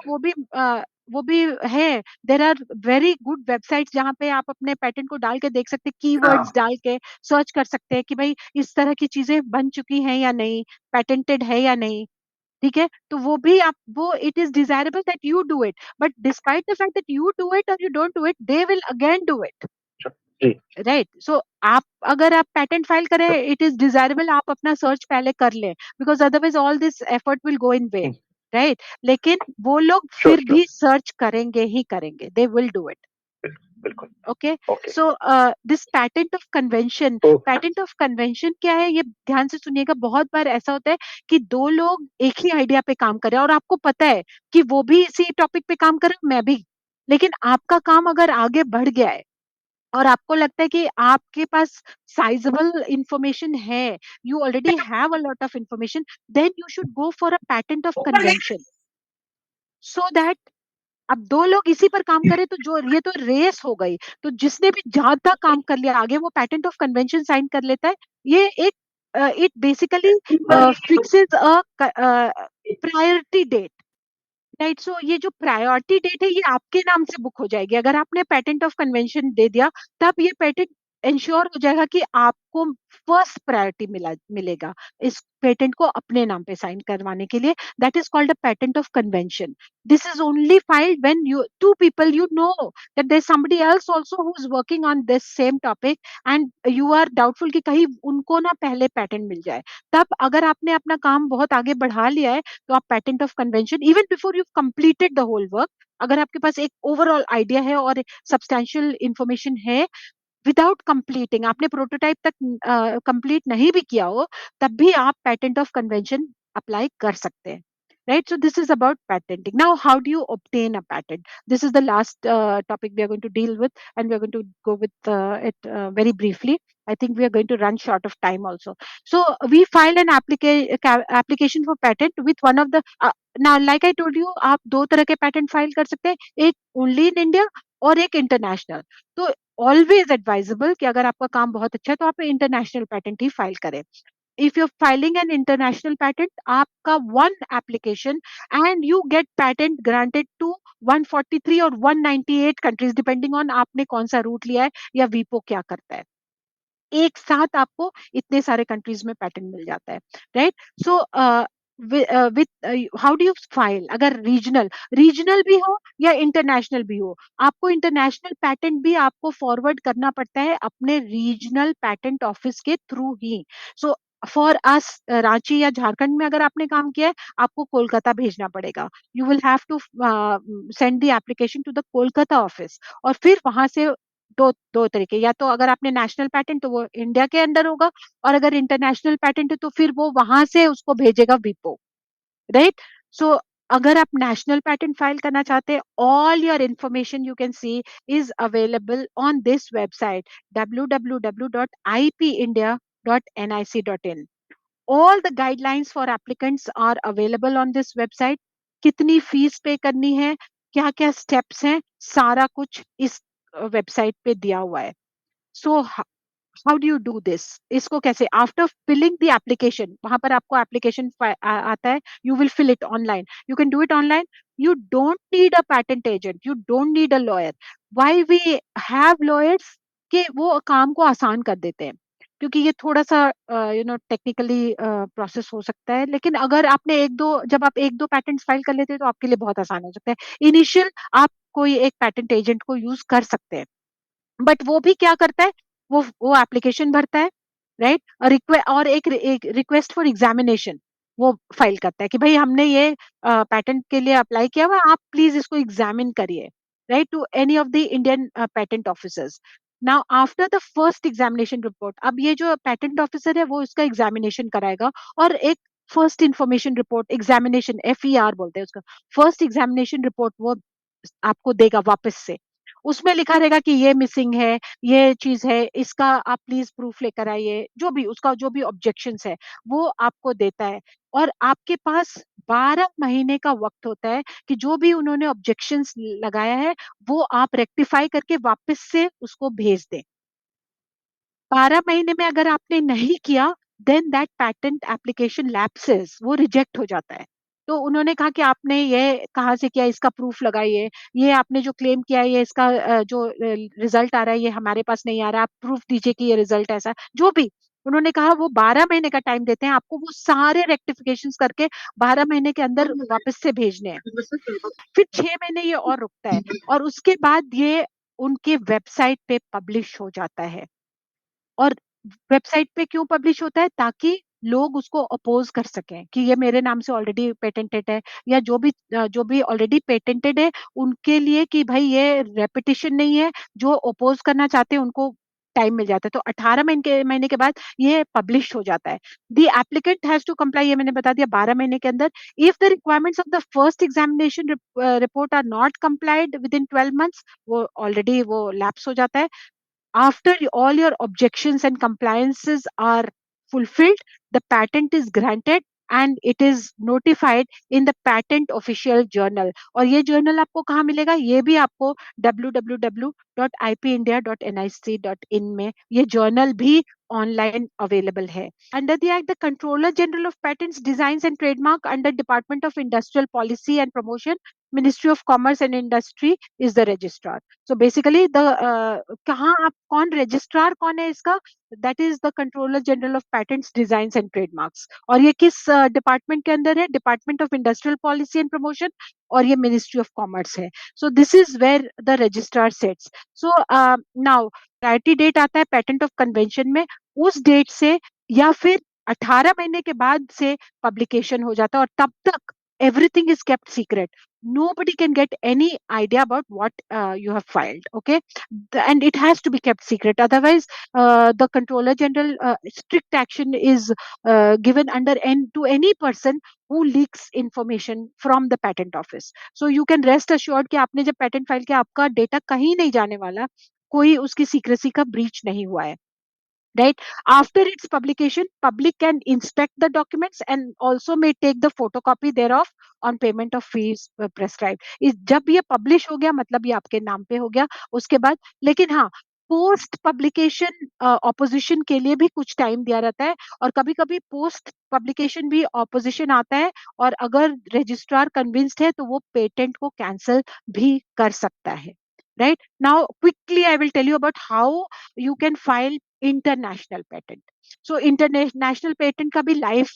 वो भी है. There are very good websites जहाँ पे आप अपने पेटेंट को डाल के देख सकते हैं, कीवर्ड्स हाँ. डाल के सर्च कर सकते हैं कि भाई इस तरह की चीजें बन चुकी हैं या नहीं, पेटेंटेड है या नहीं. ठीक है, तो वो भी आप, वो it is desirable that you do it, but despite the fact that you do it और you don't do it, they will again do it, जी. राइट? सो आप, अगर आप पेटेंट फाइल करें, इट इज डिजायरेबल आप अपना सर्च पहले कर लें, because otherwise all this effort will go in vain, right? लेकिन वो लोग श्योर फिर श्योर. भी सर्च करेंगे ही करेंगे, दे विल डू इट. बिल्कुल. Okay. Okay. So this patent of convention, तो पैटेंट ऑफ कन्वेंशन क्या है, ये ध्यान से सुनिएगा. बहुत बार ऐसा होता है कि दो लोग एक ही आइडिया पे काम कर रहे हैं, और आपको पता है कि वो भी इसी टॉपिक पे काम कर रहे हैं, मैं भी, लेकिन आपका काम अगर आगे बढ़ गया है और आपको लगता है कि आपके पास साइजेबल इंफॉर्मेशन है, you already have a lot of information, then you should go for a patent of convention, so that अब दो लोग इसी पर काम करें तो जो ये तो रेस हो गई, तो जिसने भी ज्यादा काम कर लिया आगे, वो पैटेंट ऑफ कन्वेंशन साइन कर लेता है. ये एक, it basically fixes a priority date, right? So ये जो प्रायोरिटी डेट है, ये आपके नाम से बुक हो जाएगी. अगर आपने पैटेंट ऑफ कन्वेंशन दे दिया, तब ये पेटेंट इंश्योर हो जाएगा कि आपको फर्स्ट प्रायोरिटी मिलेगा इस पेटेंट को अपने नाम पे साइन करवाने के लिए. That is called a patent of convention. This is only filed when you two people you know that there's somebody else also who's working on this same topic, and you are doubtful कि कहीं उनको ना पहले patent मिल जाए. तब अगर आपने अपना काम बहुत आगे बढ़ा लिया है, तो आप patent of convention, even before you completed the whole work, अगर आपके पास एक ओवरऑल आइडिया है और सब्सटैंशियल इंफॉर्मेशन है, विदाउट कंप्लीटिंग, आपने प्रोटोटाइप तक कंप्लीट नहीं भी किया हो, तब भी आप पेटेंट ऑफ कन्वेंशन अप्लाई कर सकते हैं. Right, so this is about patenting. Now, how do you obtain a patent? This is the last topic we are going to deal with, and we are going to go with it very briefly. I think we are going to run short of time also. So we filed an application for patent with one of the now, like I told you, आप दो तरह के patent file कर सकते हैं, एक only in India और एक international. तो ऑलवेज एडवाइजेबल कि अगर आपका काम बहुत अच्छा है तो आप इंटरनेशनल पेटेंट ही फाइल करें. If you filing an international patent, आपका one application and you get patent granted to 143 और 198 कंट्रीज, डिपेंडिंग ऑन आपने कौन सा रूट लिया है या वीपो क्या करता है. एक साथ आपको इतने सारे कंट्रीज में पैटेंट मिल जाता है. Right, so with how do you file? अगर रीजनल रीजनल भी हो या इंटरनेशनल भी हो, आपको इंटरनेशनल पैटेंट भी आपको फॉरवर्ड करना पड़ता है अपने रीजनल पैटेंट ऑफिस के through he. So for us, Ranchi या झारखंड में अगर आपने काम किया है, आपको कोलकाता भेजना पड़ेगा. You will have to send the application to the Kolkata office, और फिर वहां से दो दो तरीके, या तो अगर आपने नेशनल पैटेंट तो वो इंडिया के अंदर होगा, और अगर इंटरनेशनल पैटेंट है तो फिर वो वहां से उसको भेजेगा विपो. राइट, सो अगर आप नेशनल पैटेंट फाइल करना चाहते हैं, all your information you can see is available on this website www.ipindia.nic.in. All the guidelines for applicants are available on this website. कितनी फीस पे करनी है, क्या क्या स्टेप्स हैं, सारा कुछ इस वेबसाइट पे दिया हुआ है. So how do you do this? इसको कैसे, आफ्टर फिलिंग द एप्लीकेशन, वहां पर आपको एप्लीकेशन आता है, you will fill it online, you can do it online. You don't need a patent agent, you don't need a lawyer. Why we have lawyers? कि वो काम को आसान कर देते हैं, क्योंकि ये थोड़ा सा टेक्निकली प्रोसेस हो सकता है, लेकिन अगर आपने एक दो, जब आप एक दो पैटेंट फाइल कर लेते हैं तो आपके लिए बहुत आसान हो सकता है. इनिशियल आप कोई एक पैटेंट एजेंट को यूज कर सकते हैं, बट वो भी क्या करता है, वो एप्लीकेशन भरता है. राइट, और एक रिक्वेस्ट फॉर एग्जामिनेशन वो फाइल करता है कि भाई हमने ये पैटेंट के लिए अप्लाई किया हुआ, आप प्लीज इसको एग्जामिन करिए. Right, to any of the Indian patent officers. Now after the first examination report, अब ये जो पेटेंट ऑफिसर है वो इसका एग्जामिनेशन कराएगा, और एक first information report, examination FER बोलते हैं उसका, फर्स्ट एग्जामिनेशन रिपोर्ट, वो आपको देगा वापस से. उसमें लिखा रहेगा कि ये मिसिंग है, ये चीज है, इसका आप प्लीज प्रूफ लेकर आइए, जो भी उसका जो भी ऑब्जेक्शंस है वो आपको देता है. और आपके पास 12 महीने का वक्त होता है कि जो भी उन्होंने ऑब्जेक्शंस लगाया है वो आप रेक्टिफाई करके वापस से उसको भेज दें. 12 महीने में अगर आपने नहीं किया, then that patent application lapses, वो रिजेक्ट हो जाता है. तो उन्होंने कहा कि आपने ये कहाँ से किया, इसका प्रूफ लगाइए, ये आपने जो क्लेम किया है, ये इसका जो रिजल्ट आ रहा है ये हमारे पास नहीं आ रहा, आप प्रूफ दीजिए कि ये रिजल्ट ऐसा है. जो भी उन्होंने कहा, वो 12 महीने का टाइम देते हैं आपको, वो सारे रेक्टिफिकेशन करके 12 महीने के अंदर वापस से भेजने हैं. फिर 6 महीने ये और रुकता है, और उसके बाद ये उनके वेबसाइट पे पब्लिश हो जाता है. और वेबसाइट पे क्यों पब्लिश होता है? ताकि लोग उसको अपोज कर सकें कि ये मेरे नाम से ऑलरेडी पेटेंटेड है, या जो भी ऑलरेडी पेटेंटेड है उनके लिए, कि भाई ये रेपिटेशन नहीं है, जो अपोज करना चाहते हैं उनको टाइम मिल जाता है. तो 18 महीने के बाद ये पब्लिश हो जाता है. The applicant has to comply, ये मैंने बता दिया, 12 महीने के अंदर. If the requirements of the first examination report are not complied within 12 months, वो ऑलरेडी वो लैप्स हो जाता है. After all your objections and compliances are fulfilled, the patent is granted and it is notified in the patent official journal. और ये journal आपको कहाँ मिलेगा? ये भी आपको www.ipindia.nic.in में ये journal भी online available है. Under the Act, the Controller General of Patents, Designs and Trademark under Department of Industrial Policy and Promotion ministry of commerce and industry is the registrar. So basically the कहाँ आप कौन registrar कौन है इसका, that is the controller general of patents design and trademarks. और ये किस department के अंदर है, department of industrial policy and promotion, और ये मिनिस्ट्री ऑफ कॉमर्स है. So this is where the registrar sets. So now priority date आता है पेटेंट ऑफ कन्वेंशन में, उस डेट से या फिर 18 महीने के बाद से पब्लिकेशन हो जाता है, और तब तक everything is kept secret. Nobody can get any idea about what you have filed. Okay. And it has to be kept secret, otherwise the controller general strict action is given under to any person who leaks information from the patent office. So you can rest assured कि आपने जब patent file किया आपका data कहीं नहीं जाने वाला, कोई उसकी secrecy का breach नहीं हुआ है. Right after its publication, public can inspect the documents and also may take the photocopy thereof on payment of fees prescribed. इस जब ये publish हो गया मतलब ये आपके नाम पे हो गया उसके बाद. लेकिन हाँ, पोस्ट पब्लिकेशन ऑपोजिशन के लिए भी कुछ टाइम दिया रहता है, और कभी कभी पोस्ट पब्लिकेशन भी ऑपोजिशन आता है, और अगर रजिस्ट्रार कन्विंस्ड है तो वो पेटेंट को कैंसिल भी कर सकता है. Right now quickly I will tell you about how you can file international patent. So international patent ka bhi life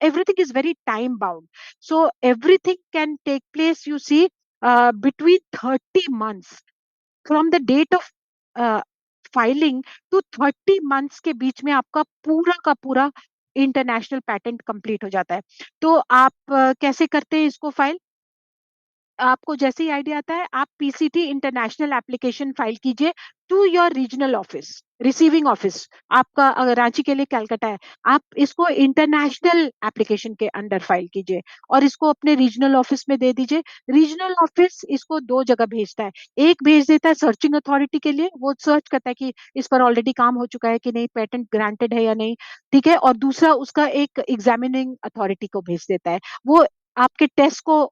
everything is very time bound. So everything can take place, you see, between 30 months from the date of uh, filing to 30 months के बीच में आपका पूरा का पूरा international patent complete हो जाता है. तो आप कैसे करते हैं इसको फाइल, आपको जैसे ही आइडिया आता है आप पीसीटी इंटरनेशनल एप्लीकेशन फाइल कीजिए to your regional office, receiving office. आपका अगर रांची के लिए कलकत्ता है, आप इसको इंटरनेशनल एप्लीकेशन के अंडर फाइल कीजिए और इसको अपने रीजनल ऑफिस में दे दीजिए. रीजनल ऑफिस इसको दो जगह भेजता है, एक भेज देता है सर्चिंग अथॉरिटी के लिए, वो सर्च करता है कि इस पर ऑलरेडी काम हो चुका है कि नहीं, पेटेंट ग्रांटेड है या नहीं, ठीक है, और दूसरा उसका एक एग्जामिनिंग अथॉरिटी को भेज देता है. वो आपके टेस्ट को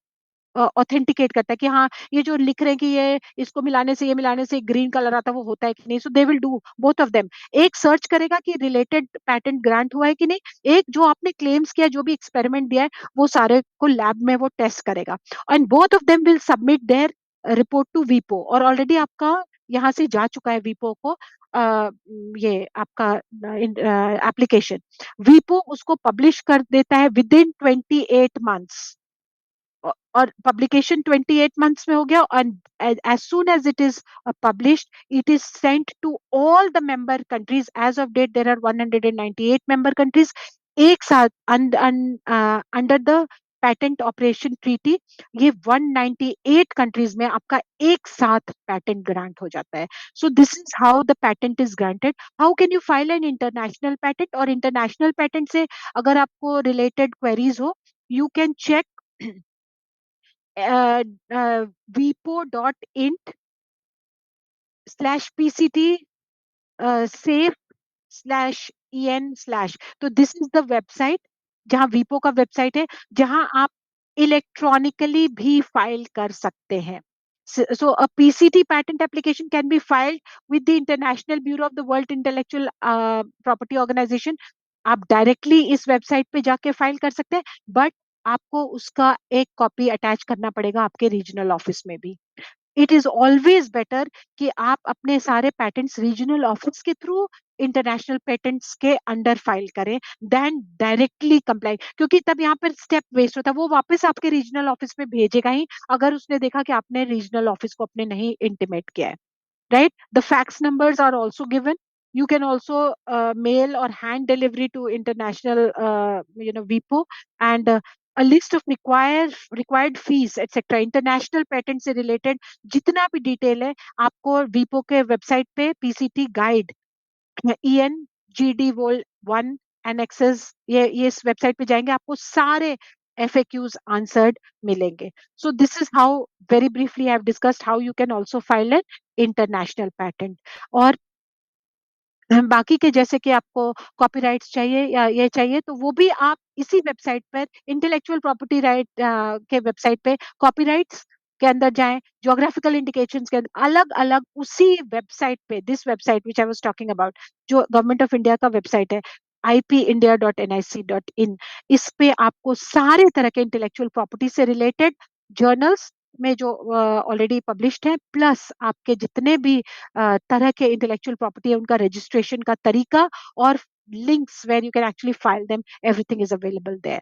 ऑथेंटिकेट करता है कि हाँ ये जो लिख रहे हैं कि ये इसको मिलाने से ये मिलाने से ग्रीन कलर आता है वो होता है कि नहीं. So they will do both of them. एक सर्च करेगा कि रिलेटेड पैटेंट ग्रांट हुआ है कि नहीं, एक जो आपने क्लेम्स किया जो भी एक्सपेरिमेंट दिया है वो सारे को लैब में वो टेस्ट करेगा, and both of them will submit their report to वीपो. और ऑलरेडी आपका यहाँ से जा चुका है वीपो को ये आपका एप्लीकेशन. वीपो उसको पब्लिश कर देता है विद इन 28 months, और पब्लिकेशन 28 months में हो गया, and as soon as it is published it is sent to all the member countries. As of date there are 198 member countries. एक साथ under the patent operation treaty ये 198 countries में आपका एक साथ पैटेंट ग्रांट हो जाता है. So this is how the patent is granted. How can you file an international patent, और इंटरनेशनल पैटेंट से अगर आपको रिलेटेड क्वेरीज हो you can check vipo.int/pct safe/en/. तो दिस इज द वेबसाइट जहां वीपो का वेबसाइट है जहां आप इलेक्ट्रॉनिकली भी फाइल कर सकते हैं. So a PCT patent application can be filed with the International Bureau of the World Intellectual Property Organization. आप डायरेक्टली इस वेबसाइट पे जाके फाइल कर सकते हैं, बट आपको उसका एक कॉपी अटैच करना पड़ेगा आपके रीजनल ऑफिस में भी. इट इज ऑलवेज बेटर कि आप अपने सारे पैटेंट्स रीजनल ऑफिस के थ्रू इंटरनेशनल पेटेंट्स के अंडर फाइल करें देन डायरेक्टली कंप्लाई, क्योंकि तब यहाँ पर स्टेप वेस्ट होता है. वो वापस आपके रीजनल ऑफिस में भेजेगा ही अगर उसने देखा कि आपने रीजनल ऑफिस को अपने नहीं इंटीमेट किया है. Right, the fax numbers are also given. You can also mail or hand delivery to international VPO, and a list of required fees etc. International patent से रिलेटेड जितना भी डिटेल है आपको वीपो के वेबसाइट पे PCT guide EN GD Vol 1 annexes, ये इस वेबसाइट पे जाएंगे आपको सारे FAQs आंसर्ड मिलेंगे. So this is how very briefly I have discussed how you can also file an international patent. और बाकी के जैसे कि आपको कॉपीराइट्स चाहिए या ये चाहिए तो वो भी आप इसी वेबसाइट पर इंटेलेक्चुअल प्रॉपर्टी राइट के वेबसाइट पे कॉपीराइट्स के अंदर जाएं, ज्योग्राफिकल इंडिकेशंस के अंदर अलग अलग उसी वेबसाइट पे, this website which I was talking about जो गवर्नमेंट ऑफ इंडिया का वेबसाइट है ipindia.nic.in, इस पे आपको सारे तरह के इंटेलेक्चुअल प्रॉपर्टी से रिलेटेड जर्नल्स में जो ऑलरेडी पब्लिश्ड है, प्लस आपके जितने भी तरह के इंटेलेक्चुअल प्रॉपर्टी है उनका रजिस्ट्रेशन का तरीका और links where you can actually file them, everything is available there.